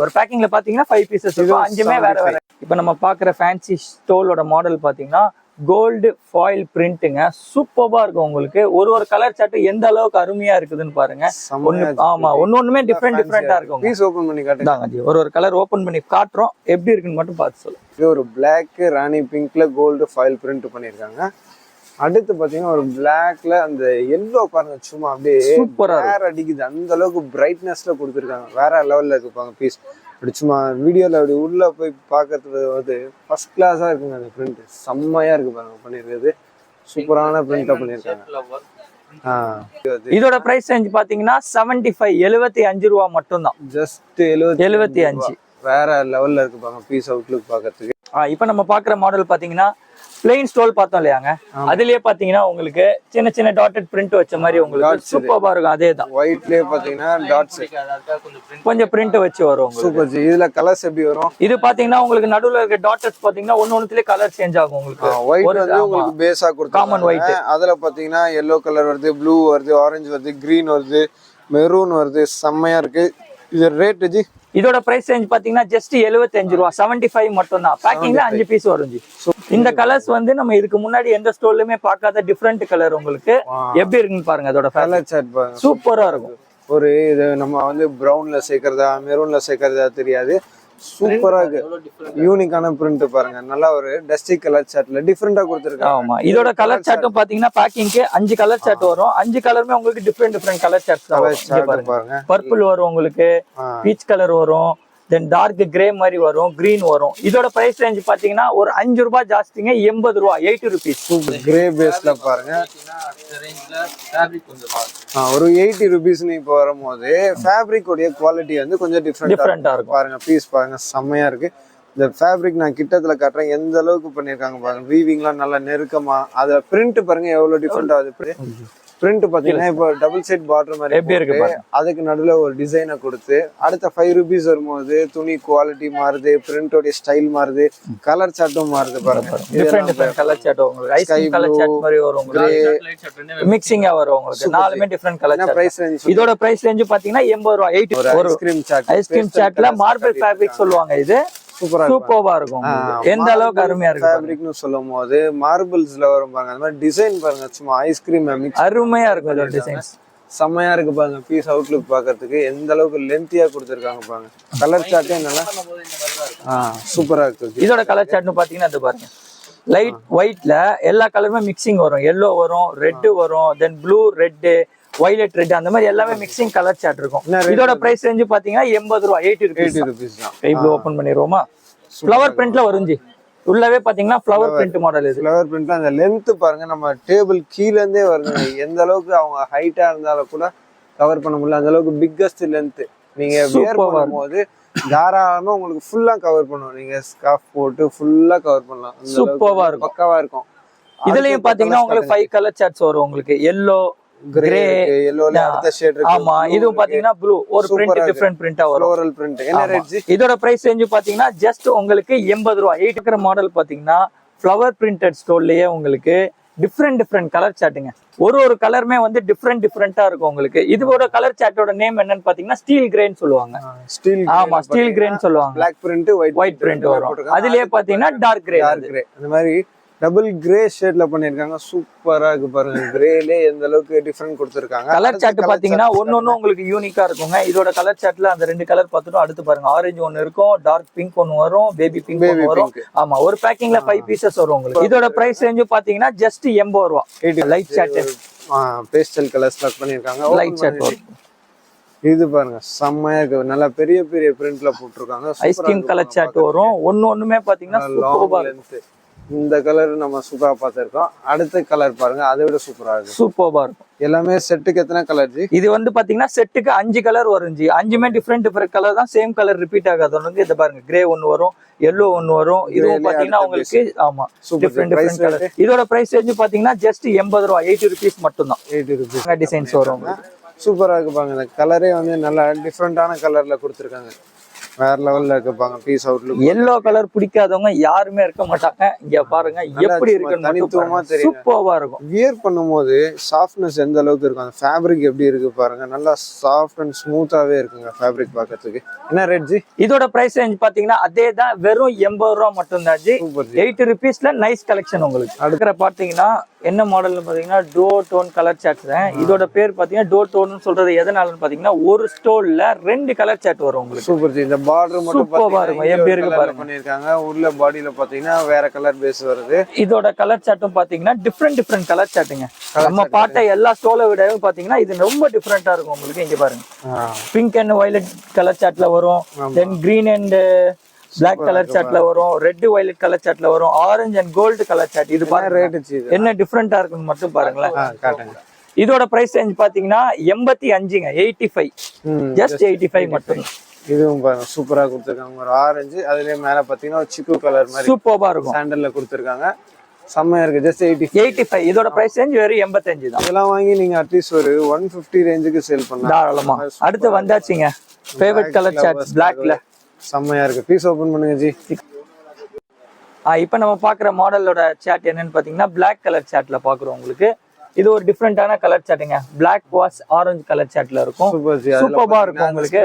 ஒரு பேக்கிங்ல பாத்தீங்கன்னா 5 பீசஸ் இருக்கும். 5மே வேற வேற. இப்போ நம்ம பாக்குற ஃபேன்சி ஸ்டோலோட மாடல் பாத்தீங்கன்னா கோல்டு ஃபாயில் பிரிண்ட்டுங்க. சூப்பர்பா இருக்கும் உங்களுக்கு. ஒரு கலர் சார்ட் எந்த அளவுக்கு அருமையா இருக்குதுன்னு பாருங்க. ஆமா, ஒண்ணுமே டிஃபரெண்டா இருக்கும். பீஸ் ஓபன் பண்ணி காட்டுங்க. ஒரு கலர் ஓபன் பண்ணி காட்டுறோம், எப்படி இருக்குன்னு மட்டும் பார்த்து சொல்லுங்க. இது ஒரு பிளாக் ராணி பிங்க்ல கோல்டு ஃபாயில் பிரிண்ட் பண்ணிருக்காங்க. அடுத்து பாத்தீங்கன்னா ஒரு பிளாக்ல அந்த எல்லோ பாருங்க, சும்மா அப்படியே சூப்பரா வேற அடிக்குது. அந்த அளவுக்கு பிரைட்னஸ்ல கொடுத்துருக்காங்க. வேற லெவல்ல இருக்குப்பாங்க பீஸ். அப்படி சும்மா வீடியோல அப்படி உள்ள போய் பாக்குறது வந்து ஃபர்ஸ்ட் கிளாஸா இருக்குங்க. அந்த பிரிண்ட் செம்மையா இருக்கு பாருங்க பண்ணிருக்கிறது. சூப்பரான பிரிண்டா பண்ணிருக்காங்க. இதோட பிரைஸ் ரேஞ்ச் பாத்தீங்கன்னா 75, 75 ரூபா மட்டும் தான். ஜஸ்ட் 75. வேற வேற லெவல்ல இருக்கு பாருங்க பீஸ் அவுட்லுக் பாக்குறதுக்கு. இப்போ நம்ம பாக்குற மாடல் பாத்தீங்கன்னா பிளெயின் ஸ்டோல் பார்த்தோம் இல்லையாங்க, அதுலயே பாத்தீங்கன்னா உங்களுக்கு சின்ன சின்ன டாட்டட் பிரிண்ட் வச்ச மாதிரி உங்களுக்கு சூப்பரா இருக்கும். அதே தான் ஒயிட்லயே பாத்தீங்கன்னா டாட்ஸ் கொஞ்சம் பிரிண்ட் வச்சு வரும் உங்களுக்கு. Super G. இதுல கலர்ஸ் எப்படி வரும்? இது பாத்தீங்கன்னா உங்களுக்கு நடுவுல இருக்க டாட்டர்ஸ் பாத்தீங்கன்னா ஒன்னொன்னுலயே கலர் சேஞ்ச் ஆகும் உங்களுக்கு. ஒயிட் வந்து உங்களுக்கு பேஸா கொடுத்து காமன் ஒயிட், அதுல பாத்தீங்கன்னா yellow கலர் வருது, ப்ளூ வருது, ஆரஞ்சு வருது, கிரீன் வருது, மெரூன் வருது. செம்மையா இருக்கு. இது ரேட் ஜி? இதோட பிரைஸ் ரேஞ்ச் பாத்தீங்கன்னா ஜஸ்ட் 75 ரூபா, 75 மட்டும் தான். பேக்கிங்ல 5 பீஸ் வரும் ஜி. இந்த கலர்ஸ் வந்து நம்ம இதுக்கு முன்னாடி எந்த ஸ்டோர்லயுமே பார்க்காத டிஃபரெண்ட் கலர் உங்களுக்கு. எப்படி இருக்குன்னு பாருங்க. அதோட கலர் சார்ட் பாருங்க, சூப்பரா இருக்கும். ஒரு இது நம்ம வந்து ப்ரௌன்ல சேர்க்கறதா மெரூன்ல சேர்க்கறதா தெரியாது. சூப்பரா இருக்கு. யூனிக்கான பிரிண்ட் பாருங்க. நல்லா ஒரு டஸ்டி கலர் சார்ட்ல டிஃபரெண்டா கொடுத்திருக்காங்க. ஆமா, இதோட கலர் சார்ட்டும் பாத்தீங்கன்னா பேக்கிங்க்கு 5 கலர் சார்ட் வரும். 5 கலருமே உங்களுக்கு டிஃபரெண்ட் கலர் சார்ட்ஸ் பாருங்க. பர்பிள் வரும் உங்களுக்கு, பீச் கலர் வரும், தென் டார்க் கிரே மாதிரி வரும், கிரீன் வரும். இதோட பிரைஸ் ரேஞ்ச் பாத்தீங்கன்னா ஒரு 5 ரூபாய் ஜாஸ்திங்க, 80 ரூபா, 80 ருபீஸ். கிரே பேஸ்ல பாருங்க ஒரு 80 ருபீஸ்னு இப்போ வரும்போது ஃபேப்ரிக் உடைய குவாலிட்டி வந்து கொஞ்சம் டிஃப்ரெண்டா இருக்கும். பாருங்க பீஸ் பாருங்க, செம்மையா இருக்கு. இந்த ஃபேப்ரிக் நான் கிட்டத்துல காட்டுறேன் எந்த அளவுக்கு பண்ணிருக்காங்க பாருங்க. வீவிங்லாம் நல்லா நெருக்கமா, அத பிரிண்ட் பாருங்க எவ்வளவு டிஃப்ரெண்ட் ஆகுது. பிரிண்ட் பாத்தீங்கன்னா இப்போ டபுள் சைட் பார்டர் மாதிரி எப்படி இருக்கு, அதுக்கு நடுவுல ஒரு டிசைனை கொடுத்து அடுத்த 5 ருபீஸ் வரும்போது துணி குவாலிட்டி மாறுது, பிரிண்டோட ஸ்டைல் மாறுது, கலர் சார்ட்டும் மாறுது பாருங்க. டிஃபரெண்ட் கலர் சார்ட் உங்களுக்கு ஐஸ்கிரீம் கலர் சார்ட் மாதிரி வரும் உங்களுக்கு, மிக்சிங்கா வரும் உங்களுக்கு. நாலுமே different colour chart. Price range இதோட பிரைஸ் ரேஞ்ச் பாத்தீங்கன்னா 80 ரூபாய். 80 ஒரு ஐஸ்கிரீம் சார்ட். ஐஸ்கிரீம் சார்ட்ல மார்பிள் ஃபேப்ரிக் சொல்லுவாங்க. இது சூப்பரா இருக்கும். எந்த அளவுக்கு அருமையா இருக்கு ஃபேப்ரிக்னு சொல்லும்போது மார்பிள்ஸ்ல வரும் பாருங்க. அந்த மாதிரி டிசைன் பாருங்க, சும்மா ஐஸ்கிரீம் அருமையா இருக்கும். இதோட டிசைன்ஸ் செம்மையா இருக்கு பாருங்க. பீஸ் அவுட்லுக் பாக்குறதுக்கு எந்த அளவுக்கு லென்த்தியா கொடுத்திருக்காங்க பாருங்க. கலர் சார்ட்டே நல்லா சூப்பரா இருக்கு. இதோட கலர் சார்ட்னு பாத்தீங்கன்னா அது பாருங்க, லைட் ஒயிட்ல எல்லா கலருமே மிக்சிங் வரும். எல்லோ வரும், ரெட் வரும், தென் ப்ளூ, ரெட், வயலட், ரெட், அந்த மாதிரி எல்லாமே மிக்சிங் கலர் சார்ட் இருக்கும். இதோட பிரைஸ் ரேஞ்ச் பாத்தீங்கன்னா 80 ரூபாய், 80 ருபீஸ் தான். கைப்ளூ ஓபன் பண்ணிடுவோமா? ஃப்ளவர் பிரிண்ட்ல வருஞ்சி. உள்ளவே பாத்தீங்கன்னா ஃப்ளவர் பிரிண்ட் மாடல். இது ஃப்ளவர் பிரிண்ட். அந்த லென்த் பாருங்க, நம்ம டேபிள் கீழ இருந்தே வருங்க. எந்த அளவுக்கு அவங்க ஹைட்டா இருந்தாலும் கூட கவர் பண்ண முடியல, அந்த அளவுக்கு பிக்கஸ்ட் லென்த். நீங்க வியர் பண்ணும்போது தாராளமா உங்களுக்கு ஃபுல்லா கவர் பண்ணுவோம். நீங்க ஸ்கார்ஃப் போட்டு ஃபுல்லா கவர் பண்ணலாம். சூப்பரா இருக்கும், பக்காவா இருக்கும். இதுலயும் பாத்தீங்கன்னா உங்களுக்கு 5 கலர் சார்ட்ஸ் வரும் உங்களுக்கு. எல்லோ, கிரே, yellowல அடுத்த ஷேட் இருக்கு. ஆமா, இதுவும் பாத்தீங்கன்னா ப்ளூ, ஒரு பிரிண்ட் டிஃபரெண்ட் பிரிண்டா வரும். Floral print. என்ன ரேட் ஜி? இதோட பிரைஸ் ரேஞ்ச் பாத்தீங்கன்னா ஜஸ்ட் உங்களுக்கு 80 ரூபாய். 8 இருக்கிற மாடல் பாத்தீங்கன்னா ஃப்ளவர் பிரிண்டட் ஸ்டோர்லயே உங்களுக்கு டிஃபரெண்ட் கலர் சார்ட்டுங்க. ஒரு கலருமே வந்து டிஃபரெண்டா இருக்கும் உங்களுக்கு. இதோட கலர் சார்ட்டோட நேம் என்னன்னு பாத்தீங்கன்னா ஸ்டீல் கிரேன்னு சொல்லுவாங்க. ஸ்டீல், ஆமா, ஸ்டீல் கிரேன்னு சொல்லுவாங்க. Black print, ஒயிட் பிரிண்ட் வரும். அதுலயே பாத்தீங்கன்னா டார்க் கிரே. அந்த மாதிரி டபுள் கிரே ஷேட்ல பண்ணிருக்காங்க. சூப்பரா இருக்கு பாருங்க. கிரேலே எந்த அளவுக்கு டிஃபரண்ட் கொடுத்திருக்காங்க. கலர் சார்ட் பாத்தீங்கன்னா ஒன்னொன்னு உங்களுக்கு யூனிக்கா இருக்குங்க. இதோட கலர் சார்ட்ல அந்த 2 கலர் பார்த்துட்டோம். அடுத்து பாருங்க, ஆரஞ்சு ஒன்னு இருக்கும், டார்க் பிங்க் ஒன்னு வரும், பேபி பிங்க் ஒன்னு வரும். ஆமா, ஒரு பேக்கிங்ல 5 பீசஸ் வரும் உங்களுக்கு. இதோட பிரைஸ் ரேஞ்ச் பாத்தீங்கன்னா ஜஸ்ட் 80 ரூபாய். லைட் சார்ட், பேஸ்டல் கலர்ஸ்ல பண்ணிருக்காங்க. லைட் சார்ட் வரும். இது பாருங்க, செம்மையா இருக்கு. நல்லா பெரிய பிரிண்ட்ல போட்டுருக்காங்க. ஐஸ்கிரீம் கலர் சார்ட் வரும். ஒண்ணுமே பாத்தீங்கன்னா சூப்பரா இருக்கு. இந்த கலர் நம்ம சூப்பரா பார்த்திருக்கோம். அடுத்த கலர் பாருங்க, அதை விட சூப்பரா இருக்கு. சூப்பரா இருக்கும். எல்லாமே செட்டுக்கு எத்தனை கலர் ஜி? இது வந்து பாத்தீங்கன்னா செட்டுக்கு 5 கலர் வரும் ஜி. 5மே டிஃபரெண்ட் கலர் தான், சேம் கலர் ரிப்பீட் ஆகாது. இத பாருங்க, கிரே ஒன்னு வரும், எல்லோ ஒன்னு வரும். இதுவும் பாத்தீங்கன்னா உங்களுக்கு ஆமா டிஃபரெண்ட் கலர். இதோட பிரைஸ் ரேஞ்ச் பாத்தீங்கன்னா ஜஸ்ட் 80 ரூபாய். 80 ருபீஸ் மட்டும் தான். 80 ருபீஸ் டிசைன்ஸ் வரும். சூப்பரா இருக்கு பாருங்க. இந்த கலரே வந்து நல்லா டிஃபரெண்டான கலர்ல கொடுத்திருக்காங்க. வேற லெவல்ல இருக்குப்பாங்க. Piece outlook. எல்லோ கலர் பிடிக்காதவங்க யாருமே இருக்க மாட்டாங்க. இங்க பாருங்க எப்படி இருக்குன்னு தனித்துவமா தெரியும். சூப்பரா இருக்கும். வியர் பண்ணும்போது சாஃப்ட்னஸ் எந்த அளவுக்கு இருக்கும், அந்த ஃபேப்ரிக் எப்படி இருக்கு பாருங்க. நல்லா சாஃப்ட் அண்ட் ஸ்மூத்தாவே இருக்குங்க ஃபேப்ரிக் பார்க்கிறதுக்கு. என்ன ரேட் ஜி? இதோட பிரைஸ் ரேஞ்ச் பாத்தீங்கன்னா அதே தான், வெறும் 80 ரூபாய் மட்டும் தான் ஜி. 80 ருபீஸ்ல நைஸ் கலெக்ஷன் உங்களுக்கு. அடுக்கிற பாத்தீங்கன்னா என்ன மாடல்னு பாத்தீங்கன்னா டோ டோன் கலர் சார்ட் தான். இதோட பேர் பாத்தீங்கன்னா டோ டோன் சொல்றது எதனாலன்னு பாத்தீங்கன்னா ஒரு ஸ்டோல்ல 2 கலர் சார்ட் வரும் உங்களுக்கு. Super G. இந்த பார்டர் மட்டும் பாருங்க எப்படி இருக்கு பாருங்க பண்ணிருக்காங்க. உள்ள பாடியில பாத்தீங்கன்னா வேற கலர் பேஸ் வருது. இதோட கலர் சார்ட்டும் பாத்தீங்கன்னா டிஃபரெண்ட் கலர் சார்ட்டுங்க. நம்ம பார்த்த எல்லா ஸ்டோலை விடவும் பாத்தீங்கன்னா இது ரொம்ப டிஃபரெண்டா இருக்கும் உங்களுக்கு. இங்க பாருங்க, பிங்க் அண்ட் வயலட் கலர் சார்ட்ல வரும், then green and black colour சார்ட்ல வரும், ரெட் வயலட் கலர் சார்ட்ல வரும், orange and gold colour chart. இது பாருங்க ரேட் என்ன டிஃபரெண்டா இருக்குன்னு மட்டும் பாருங்களேன். காட்டுங்க. இதோட பிரைஸ் ரேஞ்ச் பாத்தீங்கன்னா 85ங்க. 85 ஜஸ்ட் 85 மட்டும். இதுவும் பாருங்க சூப்பரா கொடுத்திருக்காங்க. ஒரு ஆரஞ்சு, அதுலயே மேல பாத்தீங்கன்னா சிக்கு கலர் மாதிரி சூப்பரா இருக்கும். சாண்டல்ல கொடுத்திருக்காங்க. செம்மையா இருக்கு. ஜஸ்ட் 85. இதோட பிரைஸ் ரேஞ்ச் வெறும் 85 தான். இதெல்லாம் வாங்கி நீங்க அட்லீஸ்ட் ஒரு 150 ரேஞ்சுக்கு சேல் பண்ணலாம் தாராளமா. அடுத்து வந்தாச்சுங்க ஃபேவரட் கலர் சார்ட் பிளாக்ல. செம்மையா இருக்கு. பீஸ் ஓபன் பண்ணுங்க ஜி. இப்போ நம்ம பாக்குற மாடலோட சாட் என்னன்னு பாத்தீங்கன்னா பிளாக் கலர் சாட்ல பாக்குறோம். உங்களுக்கு இது ஒரு டிஃப்ரெண்டான கலர் சாட்டுங்க. பிளாக் வாஷ் ஆரஞ்சு கலர் சாட்ல இருக்கும். சூப்பர்பா இருக்கும் உங்களுக்கு.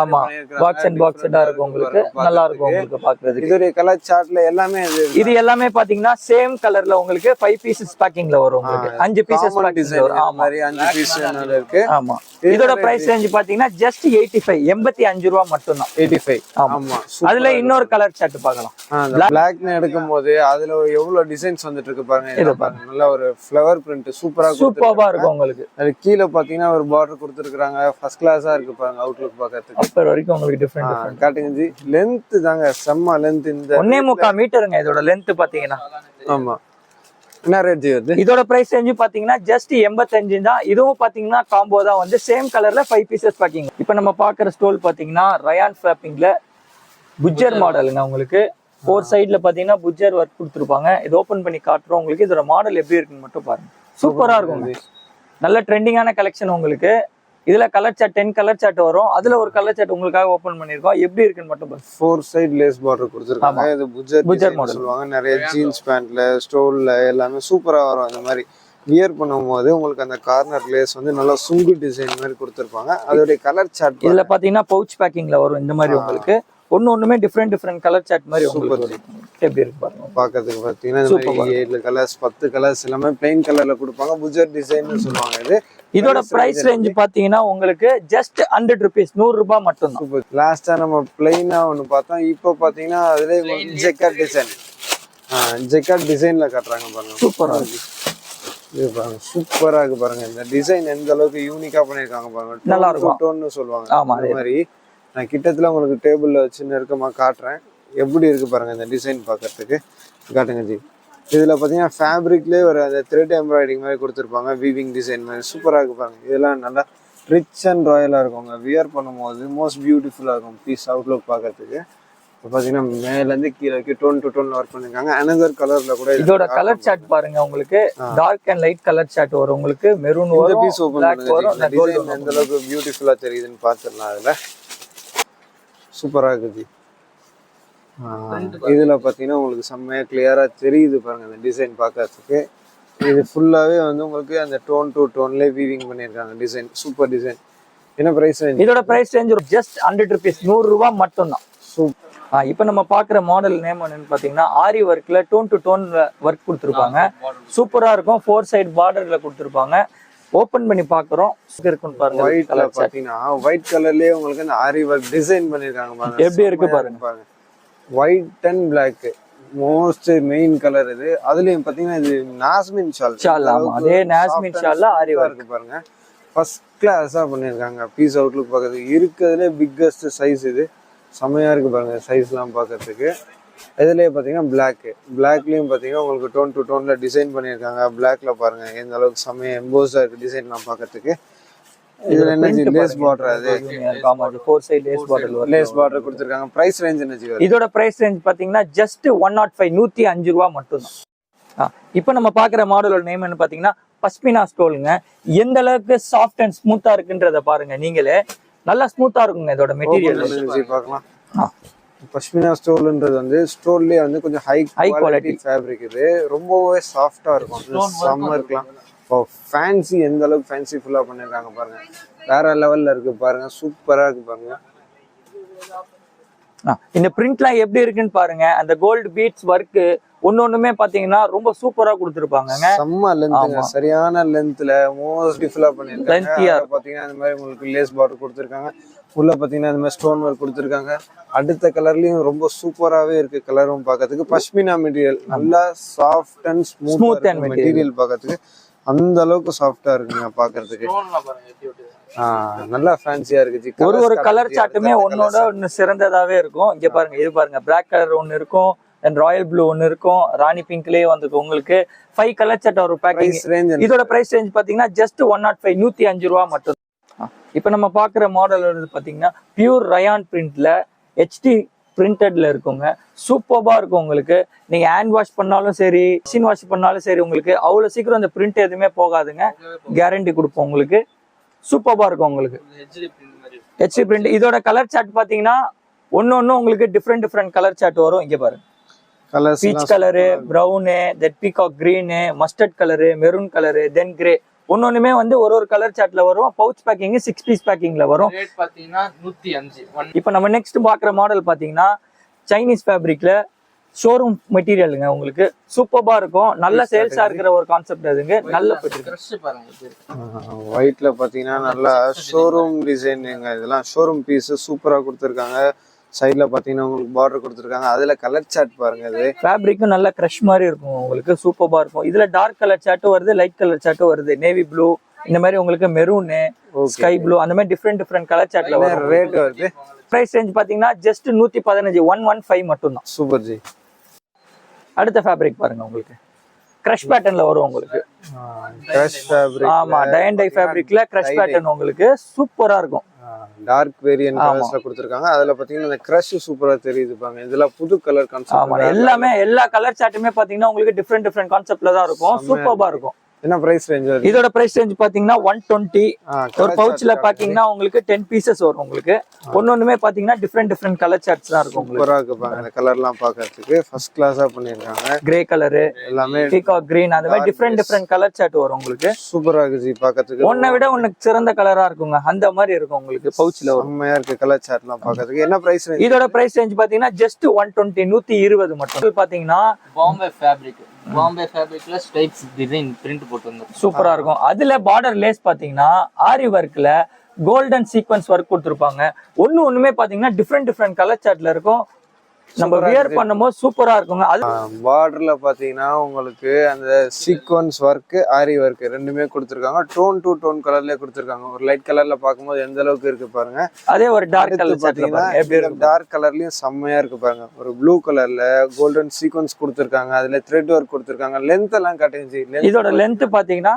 ஆமா, பாக்ஸ் அண்ட் பாக்ஸடா இருக்கும் உங்களுக்கு. நல்லா இருக்கும் உங்களுக்கு பாக்குறதுக்கு. இது கலர் சார்ட்ல எல்லாமே இது எல்லாமே பாத்தீங்கன்னா சேம் கலர்ல உங்களுக்கு 5 பீசஸ் பேக்கிங்ல வரும் உங்களுக்கு. 5 பீசஸ் பேக்கிங்ல வரும். ஆமா, 5 பீஸ் இருக்கு. ஆமா. இதோட பிரைஸ் ரேஞ்ச் பாத்தீங்கன்னா ஜஸ்ட் 85 85 ரூபாய் மட்டும் தான். 85. ஆமா. அதுல இன்னொரு கலர் சார்ட் பார்க்கலாம். பிளாக்னு எடுக்கும்போது அதுல எவ்வளவு டிசைன்ஸ் வந்துட்டு இருக்கு பாருங்க. இது பாருங்க, நல்ல ஒரு ஃப்ளவர் பிரிண்ட் சூப்பரா இருக்கும் உங்களுக்கு. அது கீழ பாத்தீங்கன்னா ஒரு பார்டர் கொடுத்திருக்காங்க. ஃபர்ஸ்ட் கிளாஸா இருக்கு பாருங்க. அவுட்லுக் பார்க்கிறதுக்கு அப்பர் வரைக்கும் உங்களுக்கு டிஃபரெண்ட் காட்டுங்க ஜி. லெந்த் தாங்க செம்ம லெந்த். இந்த 1.25 மீட்டருங்க இதோட லெந்த் பாத்தீங்கன்னா. ஆமா. என்ன ரேட் ஜி வருது? இதோட பிரைஸ் ரேஞ்ச் பாத்தீங்கன்னா ஜஸ்ட் 85 தான். இதுவும் பாத்தீங்கன்னா காம்போ தான் வந்து சேம் கலர்ல 5 பீசஸ் பேக்கிங். இப்போ நம்ம பாக்குற ஸ்டோல் பாத்தீங்கன்னா ரயான் ஃபேப்பிங்ல புஜர் மாடலுங்க உங்களுக்கு. 4 சைடுல பாத்தீங்கன்னா புஜர் ஒர்க் கொடுத்துருப்பாங்க. இது ஓபன் பண்ணி காட்டுறோம் உங்களுக்கு. இதோட மாடல் எப்படி இருக்குன்னு மட்டும் பாருங்க. சூப்பரா இருக்கும். நல்ல ட்ரெண்டிங்கான கலெக்ஷன் உங்களுக்கு. இதுல கலர் சார்ட் 10 கலர் சார்ட் வரும். அதுல ஒரு கலர் சார்ட் உங்களுக்காக ஓபன் பண்ணிருக்கோம். எப்படி இருக்குன்னு மட்டும் பாருங்க. 4 சைடு லேஸ் பார்டர் கொடுத்திருக்காங்க. இது புஜர் மாடல் சொல்லுவாங்க. நிறைய ஜீன்ஸ் பேண்ட்ல ஸ்டோல்ல எல்லாமே சூப்பரா வரும். அந்த மாதிரி வியர் பண்ணும்போது உங்களுக்கு அந்த கார்னர் லேஸ் வந்து நல்லா சுங்கு டிசைன் மாதிரி கொடுத்திருப்பாங்க. அதோட கலர் சார்ட் இதுல பாத்தீங்கன்னா பவுச் பேக்கிங்ல வரும். இந்த மாதிரி உங்களுக்கு ஒண்ணுமே டிஃப்ரெண்ட் கலர் சார்ட் மாதிரி உங்களுக்கு எப்படி இருக்கு பாருங்க. பாக்கிறதுக்கு பாத்தீங்கன்னா 7 கலர்ஸ் 10 கலர்ஸ் எல்லாமே பிளைன் கலர்ல கொடுப்பாங்க. புஜர் டிசைன் சொல்லுவாங்க. இது இதோட பிரைஸ் ரேஞ்ச் பாத்தீங்கன்னா உங்களுக்கு ஜஸ்ட் 100 rupees 100 ரூபாய் மட்டும் தான். லாஸ்டா நம்ம பிளைனா ஒன்னு பார்த்தோம். இப்போ பாத்தீங்கன்னா அதுல ஜெக்கட் டிசைன்ல காட்டுறாங்க பாருங்க. சூப்பரா இருக்கு. இது பாருங்க சூப்பரா இருக்கு பாருங்க. இந்த டிசைன் எந்த அளவுக்கு யூனிக்கா பண்ணிருக்காங்க பாருங்க. நல்லா இருக்கும். டோன்னு சொல்லுவாங்க. ஆமா, அதே மாதிரி நான் கிட்டத்துல உங்களுக்கு டேபிள்ல வச்சு நெருக்கமா காட்டுறேன். எப்படி இருக்கு பாருங்க இந்த டிசைன் பாக்கிறதுக்கு. காட்டுங்க ஜி. இதுல பாத்தீங்கன்னா ஃபேப்ரிக்லயே ஒரு அந்த த்ரெட் எம்ப்ராய்டிங் மாதிரி கொடுத்துருப்பாங்க. வீவிங் டிசைன் மாதிரி சூப்பரா இருக்கு பாருங்க. இதெல்லாம் நல்லா ரிச் அண்ட் ராயலா இருக்குங்க. வியர் பண்ணும்போது மோஸ்ட் பியூட்டிஃபுல்லா இருக்கும். பீஸ் அவுட்லுக் பாக்கிறதுக்கு. இப்போ பாத்தீங்கன்னா மேல இருந்து கீழே டோன் டு டோன்ல ஒர்க் பண்ணிருக்காங்க. அனதர் கலர்ல கூட இதோட கலர் சார்ட் பாருங்க. உங்களுக்கு dark and light colour chart வரும். உங்களுக்கு மெரூன் வரும். பீஸ் ஓபன் பண்ணுங்க. டிசைன் எந்த அளவுக்கு பியூட்டிஃபுல்லா தெரியுதுன்னு பாத்துடலாம். அதுல சூப்பரா இருக்குது. இதுல பாத்தீங்கன்னா உங்களுக்கு செம்மையா கிளியரா தெரியுது பாருங்க இந்த டிசைன் பாக்கிறதுக்கு. இது ஃபுல்லாவே வந்து உங்களுக்கு அந்த டோன் டு டோன்ல வீவிங் பண்ணிருக்காங்க. Design super design. என்ன பிரைஸ் ரேஞ்ச்? இதோட பிரைஸ் ரேஞ்ச் ஜஸ்ட் 100 rupees 100 ரூபாய் மட்டும் தான். இப்போ நம்ம பாக்குற மாடல் நேம் என்னன்னு பாத்தீங்கன்னா ஆரி ஒர்க்ல டோன் டு டோன் ஒர்க் கொடுத்துருப்பாங்க. சூப்பரா இருக்கும். 4 சைடு பார்டர்ல கொடுத்துருப்பாங்க. ஓபன் பண்ணி பாக்குறோம். இருக்குன்னு பாருங்க. ஒயிட் கலர் பாத்தீங்கன்னா ஒயிட் கலர்லயே உங்களுக்கு அந்த ஆரி ஒர்க் டிசைன் பண்ணிருக்காங்க பாருங்க. எப்படி இருக்கு பாருங்க. White and black most main colour இது. அதுலயும் பாத்தீங்கன்னா இது நாஸ்மின் ஷால். அதே நாஸ்மின் ஷால்ல ஆரி ஒர்க் பாருங்க. ஃபர்ஸ்ட் கிளாஸா பண்ணிருக்காங்க. பீஸ் அவுட்லுக் பாக்கிறதுக்கு இருக்கிறதுலே பிக்கஸ்ட் சைஸ். இது செமையா இருக்கு பாருங்க. சைஸ் எல்லாம் பாக்கிறதுக்கு. இதுலயே பாத்தீங்கன்னா பிளாக்லயும் பாத்தீங்கன்னா உங்களுக்கு டோன் டு டோன்ல டிசைன் பண்ணிருக்காங்க. பிளாக்ல பாருங்க எந்த அளவுக்கு செமையா எம்போஸா இருக்கு டிசைன் எல்லாம் பாக்கிறதுக்கு. இதுல என்ன லேஸ் பார்டர். அது 4 சைடு லேஸ் பார்டர் கொடுத்திருக்காங்க. பிரைஸ் ரேஞ்ச் என்ன ஜி? இதோட பிரைஸ் ரேஞ்ச் பாத்தீங்கன்னா ஜஸ்ட் 105 105 ரூபாய் மட்டும் தான். இப்போ நம்ம பாக்குற மாடலோட நேம் என்ன பாத்தீங்கன்னா பஷ்மினா ஸ்டோலுங்க. எந்த அளவுக்கு சாஃப்ட் அண்ட் ஸ்மூத்தா இருக்குன்றத பாருங்க. நீங்களே நல்லா ஸ்மூத்தா இருக்குங்க இதோட மெட்டீரியல். பார்க்கலாம். பஷ்மினா ஸ்டோல்ன்றது வந்து ஸ்டோல்லே வந்து கொஞ்சம் ஹை குவாலிட்டி ஃபேப்ரிக். இது ரொம்பவே சாஃப்டா இருக்கும். சம்மர்க்கலாம் ஃபேன்சி எந்த அளவுக்கு ஃபேன்சிஃபுல்லா பண்ணிருக்காங்க பாருங்க. வேற லெவல்ல இருக்கு பாருங்க. சூப்பரா இருக்கு பாருங்க. இந்த பிரிண்ட்லாம் எப்படி இருக்குன்னு பாருங்க. அந்த கோல்டு பீட்ஸ் ஒர்க் ஒன்னொண்ணுமே பாத்தீங்கன்னா ரொம்ப சூப்பரா கொடுத்துருப்பாங்க. செம்ம லென்த், சரியான லென்த்ல மோஸ்ட் பியூட்டிஃபுல்லா பண்ணிருக்காங்க. பாத்தீங்கன்னா இந்த மாதிரி உங்களுக்கு லேஸ் பார்டர் கொடுத்துருக்காங்க. உள்ள பாத்தீங்கன்னா இந்த மாதிரி ஸ்டோன் ஒர்க் கொடுத்துருக்காங்க. அடுத்த கலர்லயும் ரொம்ப சூப்பராவே இருக்கு. கலரும் பாக்கிறதுக்கு பஷ்மினா மெட்டீரியல் நல்லா சாஃப்ட் அண்ட் ஸ்மூத் மெட்டீரியல் பாக்கிறதுக்கு அந்த அளவுக்கு சாஃப்டா இருக்குங்க பாக்குறதுக்கு. நல்லா ஃபேன்சியா இருக்கு. ஒரு கலர் சார்ட்டுமே ஒன்னோட ஒன்னு சிறந்ததாவே இருக்கும். இங்க பாருங்க. இது பாருங்க பிளாக் கலர் ஒன்னு இருக்கும். அண்ட் ராயல் ப்ளூ ஒன்னு இருக்கும். ராணி பிங்க்லயே வந்து உங்களுக்கு 5 கலர் சார்ட் ஒரு பேக்கிங். இதோட பிரைஸ் ரேஞ்ச் பாத்தீங்கன்னா ஜஸ்ட் 105 105 ரூபாய் மட்டும். இப்போ நம்ம பாக்குற மாடல் வந்து பாத்தீங்கன்னா பியூர் ரயான் பிரிண்ட்ல HD பிரிண்டட்ல இருக்குங்க. சூப்பர்பா இருக்கும் உங்களுக்கு. நீங்க ஹேண்ட் வாஷ் பண்ணாலும் சரி, மிஷின் வாஷ் பண்ணாலும் சரி, உங்களுக்கு அவ்வளவு சீக்கிரம் அந்த பிரிண்ட் எதுவுமே போகாதுங்க. கேரண்டி கொடுப்போம் உங்களுக்கு. சூப்பர்பா இருக்கும் உங்களுக்கு. ஹெச்டி பிரிண்ட் மாதிரி ஹெச்டி பிரிண்ட். இதோட கலர் சார்ட் பாத்தீங்கன்னா ஒன்னு உங்களுக்கு டிஃப்ரெண்ட் கலர் சார்ட் வரும். இங்க பாருங்க, colours peach colour, brown, then peacock green, mustard colour, maroon colour, then grey. ஒன்னொன்னுமே வந்து ஒரு கலர் சார்ட்ல வரும். பவுச் பேக்கிங் 6 பீஸ் பேக்கிங்ல வரும். ரேட் பாத்தீங்கன்னா 105. இப்போ நம்ம நெக்ஸ்ட் பாக்குற மாடல் பாத்தீங்கன்னா சைனீஸ் ஃபேப்ரிக்ல ஷோரூம் மெட்டீரியலுங்க. உங்களுக்கு சூப்பர்பா இருக்கும். நல்ல சேல்ஸா இருக்கிற ஒரு கான்செப்ட் அதுங்க. நல்ல போயிட்டு கிரஷ் பாருங்க இது இருக்கு. ஒயிட்ல பாத்தீங்கன்னா நல்லா ஷோரூம் டிசைனுங்க. இதெல்லாம் ஷோரூம் பீஸ் சூப்பரா கொடுத்துருக்காங்க. சைட்ல பாத்தீங்கன்னா உங்களுக்கு பார்டர் கொடுத்துருக்காங்க. அதுல கலர் சார்ட் பாருங்க. இது ஃபேப்ரிக்கும் நல்ல க்ரஷ் மாதிரி இருக்கும் உங்களுக்கு. சூப்பர்பா இருக்கும். இதுல டார்க் கலர் சார்ட்டும் வருது, லைட் கலர் சார்ட்டும் வருது. நேவி ப்ளூ, இந்த மாதிரி உங்களுக்கு மெரூனு, ஸ்கை ப்ளூ, அந்த மாதிரி டிஃப்ரெண்ட் கலர் சார்ட்ல வரும். ரேட் வருது. பிரைஸ் ரேஞ்ச் பாத்தீங்கன்னா ஜஸ்ட் 115, 115 மட்டும் தான். Super G. அடுத்த ஃபேப்ரிக் பாருங்க, உங்களுக்கு கிரஷ் பேட்டர்ன்ல வரும் உங்களுக்கு. Crush fabric. ஆமா, டை அண்ட் டை ஃபேப்ரிக்ல கிரஷ் பேட்டர்ன் உங்களுக்கு சூப்பரா இருக்கும். டார்க் வேரியன்ட் கலர்ஸ்ல கொடுத்திருக்காங்க. அதுல பாத்தீங்கன்னா இந்த கிரஷ் சூப்பரா தெரியுது பாருங்க. இதெல்லாம் புது கலர் கான்செப்ட். ஆமா, எல்லாமே எல்லா கலர் சார்ட்டுமே பாத்தீங்கன்னா உங்களுக்கு டிஃப்ரெண்ட் கான்செப்ட்ல தான் இருக்கும். சூப்பர்பா இருக்கும். என்ன பிரைஸ் ரேஞ்ச் வருது? இதோட பிரைஸ் ரேஞ்ச் பாத்தீங்கன்னா 120. ஒரு பவுச்ல பாத்தீங்கன்னா உங்களுக்கு 10 பீசஸ் வரும் உங்களுக்கு. ஒன்னொன்னுமே பாத்தீங்கன்னா டிஃப்ரெண்ட் கலர் சார்ட்ஸ் தான் இருக்கும் உங்களுக்கு. சூப்பரா இருக்கு பாருங்க. இந்த கலர்லாம் பார்க்கிறதுக்கு ஃபர்ஸ்ட் கிளாஸா பண்ணிருக்காங்க. கிரே கலரு, எல்லாமே பீகாக் கிரீன், அந்த மாதிரி டிஃப்ரெண்ட் கலர் சார்ட் வரும் உங்களுக்கு. சூப்பரா இருக்கு ஜி பார்க்கிறதுக்கு. ஒன்னை விட ஒன்னு சிறந்த கலரா இருக்குங்க. அந்த மாதிரி இருக்கும் உங்களுக்கு பவுச்ல வரும். செம்மையா இருக்கு கலர் சார்ட்லாம் பார்க்கிறதுக்கு. என்ன பிரைஸ் ரேஞ்ச்? இதோட பிரைஸ் ரேஞ்ச் பாத்தீங்கன்னா ஜஸ்ட் 120, 120 மட்டும். பாத்தீங்கன்னா பாம்பே ஃபேப்ரிக். பாம்பே ஃபேப்ரிக்ல ஸ்ட்ரைப்ஸ் டிசைன் பிரிண்ட் போட்டு வந்து சூப்பரா இருக்கும். அதுல பார்டர் லேஸ் பாத்தீங்கன்னா ஆரி ஒர்க்ல கோல்டன் சீக்வன்ஸ் ஒர்க் கொடுத்துருப்பாங்க. ஒண்ணுமே பாத்தீங்கன்னா டிஃப்ரெண்ட் கலர் சார்ட்ல இருக்கும். நம்ம வியர் பண்ணும்போது சூப்பரா இருக்குங்க. அது பார்டர்ல பாத்தீங்கன்னா உங்களுக்கு அந்த சீக்வன்ஸ் ஒர்க், ஆரி ஒர்க் ரெண்டுமே கொடுத்துருக்காங்க. டோன் டு டோன் கலர்லயே கொடுத்துருக்காங்க. ஒரு லைட் கலர்ல பார்க்கும்போது எந்த அளவுக்கு இருக்கு பாருங்க. அதே ஒரு டார்க் கலர் பாத்தீங்கன்னா எப்படி இருக்கு? டார்க் கலர்லயும் செம்மையா இருக்கு பாருங்க. ஒரு ப்ளூ கலர்ல கோல்டன் சீக்வன்ஸ் கொடுத்துருக்காங்க. அதுல த்ரெட் ஒர்க் கொடுத்துருக்காங்க. லென்த் எல்லாம் காட்டுங்க. இதோட லென்த் பாத்தீங்கன்னா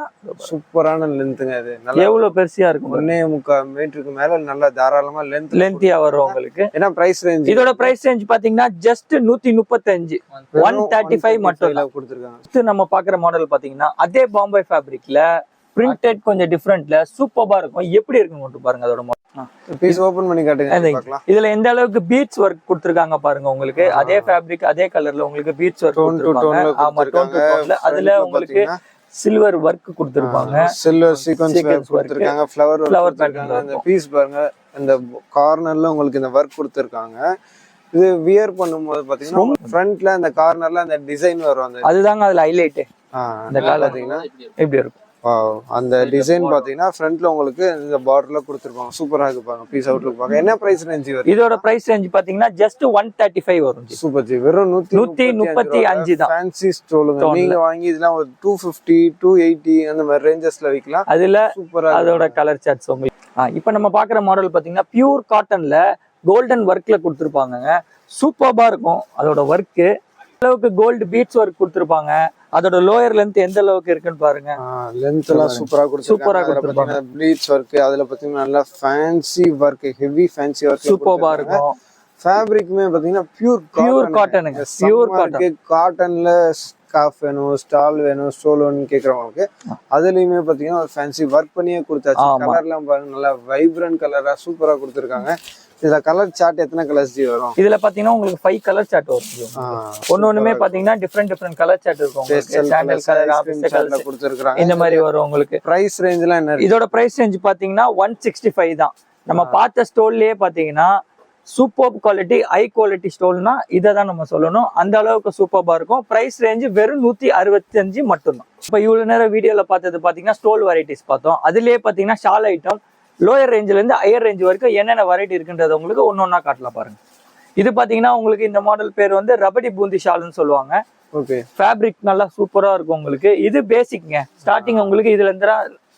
சூப்பரான லென்த்துங்க. அது நல்லா எவ்வளவு பெருசியா இருக்கும். 1.25 மீட்டருக்கு மேல நல்லா தாராளமா லென்த்தியா வரும் உங்களுக்கு. ஏன்னா பிரைஸ் ரேஞ்ச் இதோட பிரைஸ் ரேஞ்ச் பாத்தீங்கன்னா ஜஸ்ட் 135, 135 மட்டும் கொடுத்துருக்காங்க. நம்ம பாக்குற மாடல் பாத்தீங்கன்னா அதே பாம்பே ஃபேப்ரிக்ல பிரிண்டட் கொஞ்சம் டிஃப்ரெண்ட்ல சூப்பரா இருக்கும். எப்படி இருக்குன்னு மட்டும் பாருங்க. அதோட பீஸ் ஓபன் பண்ணி காட்டுங்க பார்க்கலாம். இதுல எந்த அளவுக்கு பீட்ஸ் ஒர்க் கொடுத்திருக்காங்க பாருங்க உங்களுக்கு. அதே ஃபேப்ரிக் அதே கலர்ல உங்களுக்கு பீட்ஸ் ஒர்க் கொடுத்திருக்காங்க. ஆமா, டோன் டு டோன்ல. அதுல உங்களுக்கு சில்வர் ஒர்க் கொடுத்திருப்பாங்க. சில்வர் சீக்வென்ஸ் கொடுத்திருக்காங்க. ஃப்ளவர் கொடுத்திருக்காங்க. அந்த பீஸ் பாருங்க. அந்த கார்னர்ல உங்களுக்கு இந்த ஒர்க் கொடுத்திருக்காங்க. இது வியர் பண்ணும்போது பாத்தீங்கன்னா ஃப்ரண்ட்ல அந்த கார்னர்ல அந்த டிசைன் வரும். அந்த அதுதாங்க அதுல ஹைலைட். இந்த கால் பாத்தீங்கன்னா எப்படி இருக்கும். அந்த டிசைன் பாத்தீங்கன்னா ஃப்ரண்ட்ல உங்களுக்கு இந்த பார்டர்ல கொடுத்திருப்பாங்க. சூப்பரா இருக்கு பாருங்க. பீஸ் அவுட்லுக் பாருங்க. என்ன பிரைஸ் ரேஞ்ச் வரும்? இதோட பிரைஸ் ரேஞ்ச் பாத்தீங்கன்னா ஜஸ்ட் 135 வரும். Super G. வெறும் 135 தான். ஃபேன்சி ஸ்டோலுங்க. நீங்க வாங்கி இதெல்லாம் ஒரு 250, 280 அந்த மாதிரி ரேஞ்சஸ்ல விக்கலாம். அதுல சூப்பரா அதோட கலர் சார்ட்ஸ் உங்களுக்கு. இப்போ நம்ம பாக்குற மாடல் பாத்தீங்கன்னா பியூர் காட்டன்ல கோல்டன் ஒர்க்ல கொடுத்துருப்பாங்க. சூப்பர்பா இருக்கும் அதோட ஒர்க். அளவுக்கு கோல்டு பீட்ஸ் ஒர்க் கொடுத்துருப்பாங்க. அதோட லோயர் லென்த் எந்த அளவுக்கு இருக்குன்னு பாருங்க. லென்த் எல்லாம் சூப்பரா கொடுத்துருக்காங்க. பீட்ஸ் ஒர்க் அதுல பாத்தீங்கன்னா நல்லா fancy work, heavy fancy work சூப்பர்பா இருக்கும். ஃபேப்ரிக்குமே பாத்தீங்கன்னா பியூர் காட்டனுங்க. Pure cotton. காட்டன்ல ஸ்கார்ஃப் வேணும், ஸ்டால் வேணும், ஸ்டோல் வேணும்னு கேக்குறவங்களுக்கு அதுலயுமே பாத்தீங்கன்னா ஒரு ஃபேன்சி ஒர்க் பண்ணியே கொடுத்தாச்சு. கலர்லாம் பாருங்க நல்லா வைப்ரண்ட் கலரா சூப்பரா கொடுத்துருக்காங்க. இதுல கலர் சார்ட் எத்தனை கலர்ஸ் வரும்? இதுல பாத்தீங்கன்னா உங்களுக்கு 5 கலர் சார்ட் வரும். ஒன்னொண்ணுமே பாத்தீங்கன்னா டிஃப்ரெண்ட் கலர் சார்ட் இருக்கும். சாண்டல் கலர், ஆபீஸ் கலர் கொடுத்திருக்காங்க. இந்த மாதிரி வரும் உங்களுக்கு. பிரைஸ் ரேஞ்ச்லாம் என்ன? இதோட பிரைஸ் ரேஞ்ச் பாத்தீங்கன்னா 165 தான். நம்ம பார்த்த ஸ்டோல்லயே பாத்தீங்கன்னா சூப்பர் குவாலிட்டி, ஹை குவாலிட்டி ஸ்டோல்னா இதை தான் நம்ம சொல்லணும். அந்த அளவுக்கு சூப்பர்பா இருக்கும். பிரைஸ் ரேஞ்ச் வெறும் 165 மட்டும்தான். இப்போ இவ்வளவு நேரம் வீடியோல பார்த்தது பாத்தீங்கன்னா ஸ்டோல் வெரைட்டிஸ் பார்த்தோம். அதுலயே பாத்தீங்கன்னா ஷால் ஐட்டம் லோயர் ரேஞ்சில இருந்து ஹையர் ரேஞ்ச் வரைக்கும் என்னென்ன வெரைட்டி இருக்குன்றது உங்களுக்கு ஒன்னொன்னா காட்டலாம் பாருங்க. இது பாத்தீங்கன்னா உங்களுக்கு இந்த மாடல் பேர் வந்து ரபடி பூந்தி ஷால்னு சொல்லுவாங்க. ஓகே. ஃபேப்ரிக் நல்லா சூப்பரா இருக்கும் உங்களுக்கு. இது பேசிக்ங்க. ஸ்டார்டிங் உங்களுக்கு இதுல இருந்து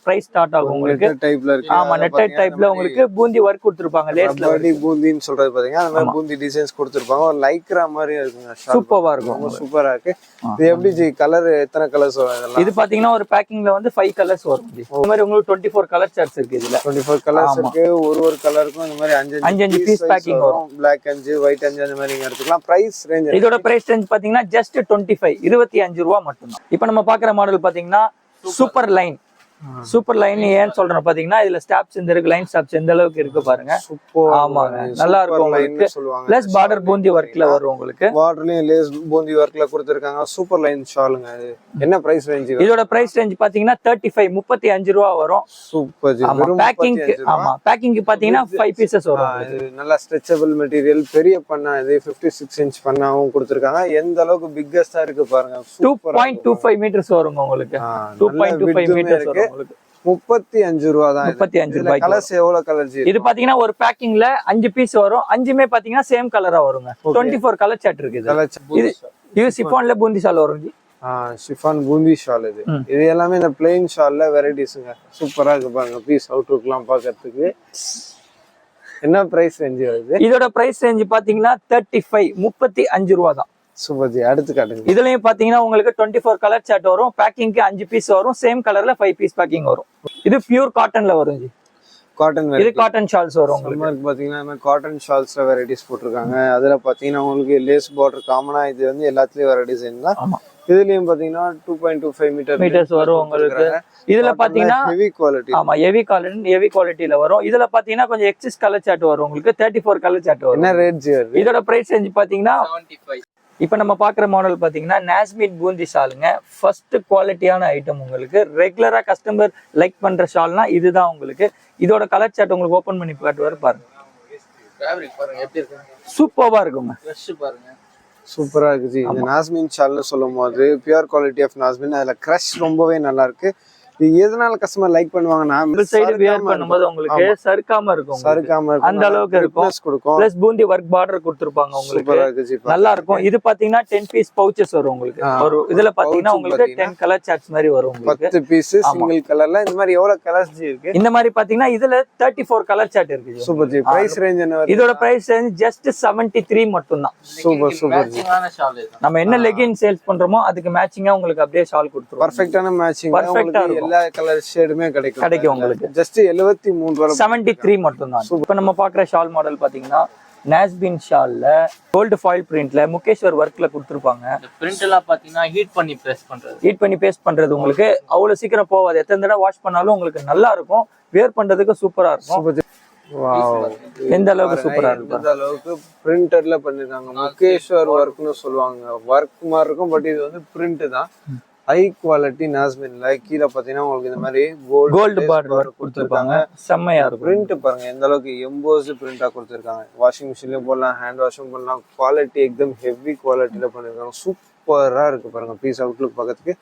பிரைஸ் ஸ்டார்ட் ஆகும் உங்களுக்கு. டைப்ல இருக்கு. ஆமா நெட்டட் டைப்ல உங்களுக்கு பூந்தி ஒர்க் கொடுத்துருப்பாங்க. லேஸ்ல ரப்படி பூந்தின்னு சொல்றது பாத்தீங்கன்னா அந்த மாதிரி பூந்தி டிசைன்ஸ் கொடுத்துருப்பாங்க. ஒரு லைக்ரா மாதிரி இருக்குங்க. சூப்பரா இருக்கும். சூப்பரா இருக்கு. இது எப்படி ஜி கலர் எத்தனை கலர்ஸ் வரும் இதெல்லாம்? இது பாத்தீங்கன்னா ஒரு பேக்கிங்ல வந்து 5 கலர்ஸ் வரும் ஜி. இந்த மாதிரி உங்களுக்கு 24 கலர் சார்ட்ஸ் இருக்கு இதுல. 24 கலர்ஸ் இருக்கு. ஒரு கலருக்கும் இந்த மாதிரி 5 பீஸ் பேக்கிங் வரும். Black 5 white 5 அந்த மாதிரி எடுத்துக்கலாம். பிரைஸ் ரேஞ்ச் இதோட பிரைஸ் ரேஞ்ச் பாத்தீங்கன்னா ஜஸ்ட் 25 ரூபாய் மட்டும் தான். இப்போ நம்ம பாக்குற மாடல் பாத்தீங்கன்னா சூப்பர் லைன். சூப்பர் லைன் ஏன்னு சொல்றேன் பாத்தீங்கன்னா இதுல ஸ்டாப்ஸ் இந்த இருக்கு, லைன் ஸ்டாப்ஸ் எந்த அளவுக்கு இருக்கு பாருங்க. ஆமாங்க நல்லா இருக்கும் உங்களுக்கு. பிளஸ் பார்டர் பூந்தி ஒர்க்ல வரும் உங்களுக்கு. பார்டர்லயும் லேஸ் பூந்தி ஒர்க்ல கொடுத்திருக்காங்க. சூப்பர் லைன் ஷாலுங்க. இது என்ன பிரைஸ் ரேஞ்ச்? இதோட பிரைஸ் ரேஞ்ச் பாத்தீங்கன்னா 35 ரூபாய் வரும். சூப்பர் ஜி. பேக்கிங் ஆமா பேக்கிங் பாத்தீங்கன்னா 5 பீசஸ் வரும். இது நல்லா ஸ்ட்ரெச்சபிள் மெட்டீரியல். பெரிய பண்ணா இது 56 இன்ச் பண்ணாவும் கொடுத்திருக்காங்க. எந்த அளவுக்கு பிக்கஸ்டா இருக்கு பாருங்க. 2.25 மீட்டர்ஸ் வருங்க உங்களுக்கு. 2.25 மீட்டர்ஸ் வரும். 35 ரூபா தான். 35 ரூபாய். கலர்ஸ் எவ்வளவு கலர் ஜி? இது பாத்தீங்கன்னா ஒரு பேக்கிங்ல 5 பீஸ் வரும். 5மே பாத்தீங்கன்னா சேம் கலரா வருங்க. 24 கலர் சார்ட் இருக்கு இது. இது சிஃபான்ல பூந்தி ஷால் வரும் ஜி. ஷிஃபான் பூந்தி ஷால் இது. இது எல்லாமே இந்த பிளெயின் ஷால்ல வெரைட்டிஸ்ங்க. சூப்பரா இருக்கு பாருங்க. பீஸ் அவுட்லுக்லாம் பார்க்கிறதுக்கு. என்ன பிரைஸ் ரேஞ்ச் வருது? இதோட பிரைஸ் ரேஞ்ச் பாத்தீங்கன்னா 35 ரூபாய் தான். Super G. அடுத்து காட்டுங்க. இதுலயும் பாத்தீங்கன்னா உங்களுக்கு 24 கலர் சார்ட் வரும். பேக்கிங்க்கு 5 பீஸ் வரும். சேம் கலர்ல 5 பீஸ் பேக்கிங் வரும். இது பியூர் காட்டன்ல வரும் ஜி. காட்டன் இது காட்டன் ஷால்ஸ் வரும் உங்களுக்கு. உங்களுக்கு பாத்தீங்கன்னா காட்டன் ஷால்ஸ்ல வெரைட்டிஸ் போட்டிருக்காங்க. அதுல பாத்தீங்கன்னா உங்களுக்கு லேஸ் பார்டர் காமனா இது வந்து எல்லாத்துலயும் வர டிசைன் தான். ஆமா இதுலயும் பாத்தீங்கன்னா 2.25 மீட்டர்ஸ் வரும் உங்களுக்கு. இதுல பாத்தீங்கன்னா ஹெவி குவாலிட்டி. ஆமா ஹெவி குவாலிட்டில வரும். இதுல பாத்தீங்கன்னா கொஞ்சம் எக்ஸஸ் கலர் சார்ட் வரும் உங்களுக்கு. 34 கலர் சார்ட் வரும். என்ன ரேட் ஜி வருது? இதோட பிரைஸ் ரேஞ்ச் பாத்தீங்கன்னா 75. இப்ப நம்ம பாக்குற மாடல் பாத்தீங்கன்னா நாஸ்மிட் பூந்தி ஷாலுங்க. ஃபர்ஸ்ட் குவாலிட்டியான ஐட்டம் உங்களுக்கு. ரெகுலரா கஸ்டமர் லைக் பண்ற ஷால்னா இதுதான் உங்களுக்கு. இதோட கலர் சார்ட் உங்களுக்கு ஓபன் பண்ணி காட்டுவாரு பாருங்க. ஃபேப்ரிக் பாருங்க எப்படி இருக்கு. சூப்பரா இருக்குங்க. ஃப்ரெஷ் பாருங்க. சூப்பரா இருக்கு ஜி. இந்த நாஸ்மின் ஷால்னு சொல்லும் போது பியூர் குவாலிட்டி ஆஃப் நாஸ்மின். அதுல கிரஷ் ரொம்பவே நல்லா இருக்கு. இது எதனால கஸ்டமர் லைக் பண்ணுவாங்கன்னா சைடு வியர் பண்ணும்போது உங்களுக்கு சறுக்காம இருக்கும். சறுக்காம அந்த அளவுக்கு இருக்கும். பிளஸ் பூந்தி ஒர்க் பார்டர் கொடுத்திருப்பாங்க உங்களுக்கு. நல்லா இருக்கும். இது பாத்தீங்கன்னா 10 பீஸ் பவுச்சஸ் வரும் உங்களுக்கு. ஒரு இதுல பாத்தீங்கன்னா உங்களுக்கு 10 கலர் சார்ட்ஸ் மாதிரி வரும் உங்களுக்கு. 10 பீஸ் சிங்கிள் கலர்ல. இந்த மாதிரி எவ்வளவு கலர்ஸ் ஜி இருக்கு? இந்த மாதிரி பாத்தீங்கன்னா இதுல 34 கலர் சார்ட் இருக்கு. சூப்பர் ஜி. பிரைஸ் ரேஞ்ச் என்ன வருது? இதோட பிரைஸ் ரேஞ்ச் ஜஸ்ட் 73 மட்டும் தான். Super super ji. மேட்சிங்கான ஷால் இது. நம்ம என்ன லெகின் சேல்ஸ் பண்றோமோ அதுக்கு மேட்சிங்கா உங்களுக்கு அப்படியே ஷால் கொடுத்துருவோம். பெர்ஃபெக்ட்டான மேட்சிங். உங்களுக்கு எல்லா கலர் ஷேடுமே கிடைக்கும் உங்களுக்கு. ஜஸ்ட் 73 ரூபாய். 73 மட்டும் தான். இப்போ நம்ம பாக்குற ஷால் மாடல் பாத்தீங்கன்னா நாஸ்பின் ஷால்ல கோல்ட் ஃபாயில் பிரிண்ட்ல முகேஷ்வர் ஒர்க்ல கொடுத்துருப்பாங்க. இந்த பிரிண்ட் எல்லாம் பாத்தீங்கன்னா ஹீட் பண்ணி பிரஸ் பண்றது. ஹீட் பண்ணி பேஸ்ட் பண்றது உங்களுக்கு அவ்வளவு சீக்கிரம் போகாது. எத்தனை தடவை வாஷ் பண்ணாலும் உங்களுக்கு நல்லா இருக்கும். வேர் பண்றதுக்கு சூப்பரா இருக்கும். வாவ். எந்த அளவுக்கு சூப்பரா இருக்கு. எந்த அளவுக்கு பிரிண்டர்ல பண்ணிருக்காங்க. முகேஷ்வர் ஒர்க்னு சொல்லுவாங்க. ஒர்க் மாதிரி இருக்கும். பட் இது வந்து பிரிண்ட் தான். ஹை குவாலிட்டி நாஸ்மின்ல கீழே பாத்தீங்கன்னா உங்களுக்கு இந்த மாதிரி கோல்டு பார்டர் ஒர்க் கொடுத்துருப்பாங்க. செம்மையா இருக்கும். பிரிண்ட் பாருங்க எந்த அளவுக்கு எம்போஸ்டு பிரிண்டா கொடுத்துருக்காங்க. வாஷிங் மிஷின்லயும் போடலாம், ஹேண்ட் வாஷும் பண்ணலாம். குவாலிட்டி எக்தம் ஹெவி குவாலிட்டியில பண்ணிருக்காங்க. சூப்பரா இருக்கு பாருங்க. பீஸ் அவுட்லுக் பார்க்கறதுக்கு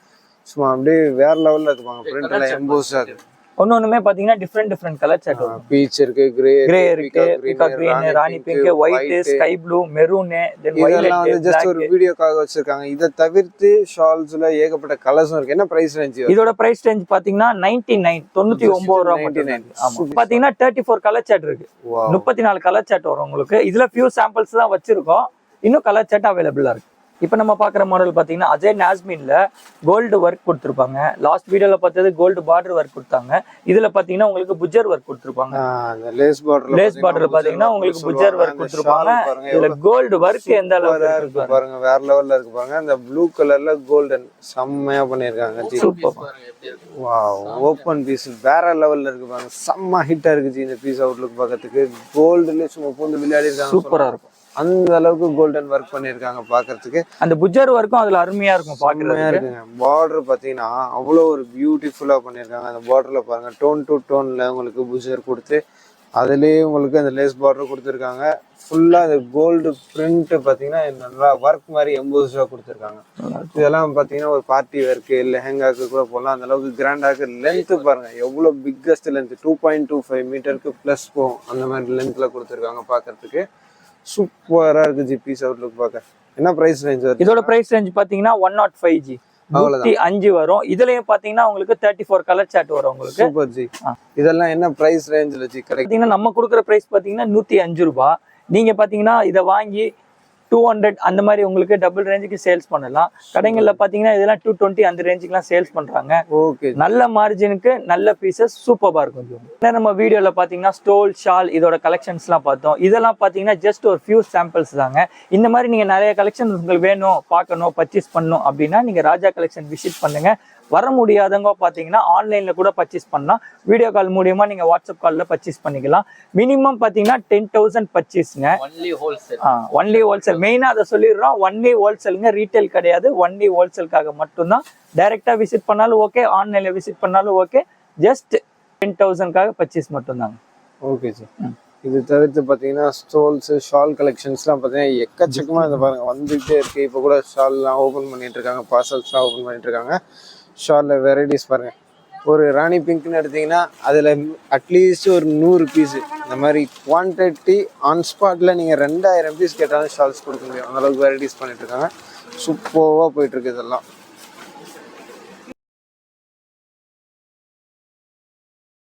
சும்மா அப்படியே வேற லெவல்ல இருக்கு பாருங்க. பிரிண்ட்ல எம்போஸ்டா இருக்கு. ஒன்னொண்ணுமே பாத்தீங்கன்னா டிஃப்ரெண்ட் கலர் சார்ட் வரும். பீச் இருக்கு, கிரே இருக்கு, பீகாக் கிரீன், ராணி pink, white, sky blue, maroon, then இதெல்லாம் வந்து வயலட், ஜஸ்ட் ஒரு வீடியோக்காக வச்சிருக்காங்க. இத தவிர்த்து ஷால்ஸ்ல ஏகப்பட்ட கலர்ஸும் இருக்கு. என்ன பிரைஸ் ரேஞ்ச்? இதோட பிரைஸ் ரேஞ்ச் பாத்தீங்கன்னா 99 ரூபாய் மட்டும். ஆமா பாத்தீங்கன்னா 34 கலர் சார்ட் இருக்கு. 34 கலர் சார்ட் வரும் உங்களுக்கு. இதுல ஃபியூ சாம்பிள்ஸ் தான் வச்சிருக்கோம். இன்னும் கலர் சார்ட் அவைலபிளா இருக்கு. இப்போ நம்ம பாக்குற மாடல் பாத்தீங்கன்னா அஜய் நாஸ்மின்ல கோல்டு ஒர்க் கொடுத்துருப்பாங்க. லாஸ்ட் வீடியோல பார்த்தது கோல்டு பார்டர் ஒர்க் கொடுத்தாங்க. இதுல பாத்தீங்கன்னா உங்களுக்கு புஜர் ஒர்க் கொடுத்துருப்பாங்க. லேஸ் பார்டர் பாத்தீங்கன்னா உங்களுக்கு புஜர் ஒர்க் கொடுத்துருப்பாங்க. இதுல கோல்டு ஒர்க் எந்த அளவுக்கு இருக்கு பாருங்க. வேற லெவல்ல இருக்கு பாருங்க. அந்த ப்ளூ கலர்ல கோல்டன் செம்மையா பண்ணிருக்காங்க. வாவ். ஓபன் பீஸ் வேற லெவல்ல இருக்கு பாருங்க. செம்ம ஹிட்டா இருக்கு ஜி. இந்த பீஸ் அவுட்லுக் பார்க்கிறதுக்கு கோல்டுல சும்மா பூந்து விளையாடி இருக்காங்க. சூப்பரா இருக்கும். அந்த அளவுக்கு கோல்டன் ஒர்க் பண்ணிருக்காங்க பாக்குறதுக்கு. அந்த புஜர் ஒர்க்கும் அதுல அருமையா இருக்கும் பாக்குறதுக்கு. பார்டர் பாத்தீங்கன்னா அவ்வளவு ஒரு பியூட்டிஃபுல்லா பண்ணிருக்காங்க. அந்த பார்டர்ல பாருங்க டோன் டு டோன்ல உங்களுக்கு புஜர் கொடுத்து அதுலயே உங்களுக்கு அந்த லேஸ் பார்டர் கொடுத்துருக்காங்க. ஃபுல்லா அந்த கோல்டு பிரிண்ட் பாத்தீங்கன்னா நல்லா ஒர்க் மாதிரி எம்போஸ்டா கொடுத்துருக்காங்க. இதெல்லாம் பாத்தீங்கன்னா ஒரு பார்ட்டி ஒர்க்கு லெஹங்காக்கு கூட போடலாம். அந்த அளவுக்கு கிராண்டா இருக்கு. லென்த் பாருங்க எவ்வளவு பிக்கஸ்ட் லென்த். 2.25 மீட்டருக்கு பிளஸ் போகும். அந்த மாதிரி லென்த்ல கொடுத்துருக்காங்க பாக்குறதுக்கு. சூப்பரா இருக்கு ஜி. பீஸ் அவுட்லுக் பார்க்க. என்ன பிரைஸ் ரேஞ்ச் வருது? இதோட பிரைஸ் ரேஞ்ச் பாத்தீங்கன்னா 105 ஜி. 105 வரும். இதுலயும் பாத்தீங்கன்னா உங்களுக்கு 34 கலர் சார்ட் வரும் உங்களுக்கு. Super G. இதெல்லாம் என்ன பிரைஸ் ரேஞ்சில் ஜி கிடைக்கும்? பாத்தீங்கன்னா நம்ம கொடுக்குற பிரைஸ் பாத்தீங்கன்னா 105 ரூபாய். நீங்க பாத்தீங்கன்னா இதை வாங்கி 200 அந்த மாதிரி உங்களுக்கு டபுள் ரேஞ்சுக்கு சேல்ஸ் பண்ணலாம். கடைகள்ல பாத்தீங்கன்னா இதெல்லாம் 220 அந்த ரேஞ்சுக்குலாம் சேல்ஸ் பண்றாங்க. ஓகே. நல்ல மார்ஜினுக்கு நல்ல பீசஸ் சூப்பரா இருக்கும். நம்ம வீடியோல பாத்தீங்கன்னா ஸ்டோல் ஷால் இதோட கலெக்ஷன்ஸ் எல்லாம் பார்த்தோம். இதெல்லாம் பாத்தீங்கன்னா ஜஸ்ட் ஒரு ஃபியூ சாம்பிள்ஸ் தாங்க. இந்த மாதிரி நீங்க நிறைய கலெக்ஷன் உங்களுக்கு வேணும், பார்க்கணும், பர்ச்சேஸ் பண்ணணும் அப்படின்னா நீங்க ராஜா கலெக்ஷன் விசிட் பண்ணுங்க. வர முடியாதவங்க பாத்தீங்கன்னா ஆன்லைன்ல கூட பர்ச்சேஸ் பண்ணலாம். வீடியோ கால் மூலியமா நீங்க வாட்ஸ்அப் கால்ல பர்ச்சேஸ் பண்ணிக்கலாம். மினிமம் பாத்தீங்கன்னா 10,000 பர்ச்சேஸ்ங்க. ஒன்லி ஹோல்சேல் மெயினா அதை சொல்லிடுறோம். ஒன்லி ஹோல்சேலுங்க, ரீட்டைல் கிடையாது. ஒன்லி ஹோல்சேலுக்காக மட்டும்தான். டைரக்டா விசிட் பண்ணாலும் ஓகே, ஆன்லைன்ல விசிட் பண்ணாலும் ஓகே. ஜஸ்ட் 10,000க்காக பர்ச்சேஸ் மட்டும்தாங்க. Okay sir. இது தவிர்த்து பார்த்தீங்கன்னா ஸ்டோல்ஸ் ஷால் கலெக்ஷன்ஸ்லாம் பார்த்தீங்கன்னா எக்கச்சக்கமாக இதை பாருங்கள் வந்துகிட்டே இருக்குது. இப்போ கூட ஷால்லாம் ஓப்பன் பண்ணிட்டு இருக்காங்க, பார்சல்ஸ்லாம் ஓப்பன் பண்ணிட்டு இருக்காங்க. ஷாலில் வெரைட்டிஸ் பாருங்கள். ஒரு ராணி பிங்க்னு எடுத்திங்கன்னா அதில் அட்லீஸ்ட் ஒரு 100 பீஸு இந்த மாதிரி குவான்டிட்டி ஆன் ஸ்பாட்டில் நீங்கள் 2000 பீஸ் கேட்டாலும் ஷால்ஸ் கொடுக்க முடியும். அந்தளவுக்கு வெரைட்டிஸ் பண்ணிட்டு இருக்காங்க. சூப்பராக போயிட்டுருக்கு இதெல்லாம்.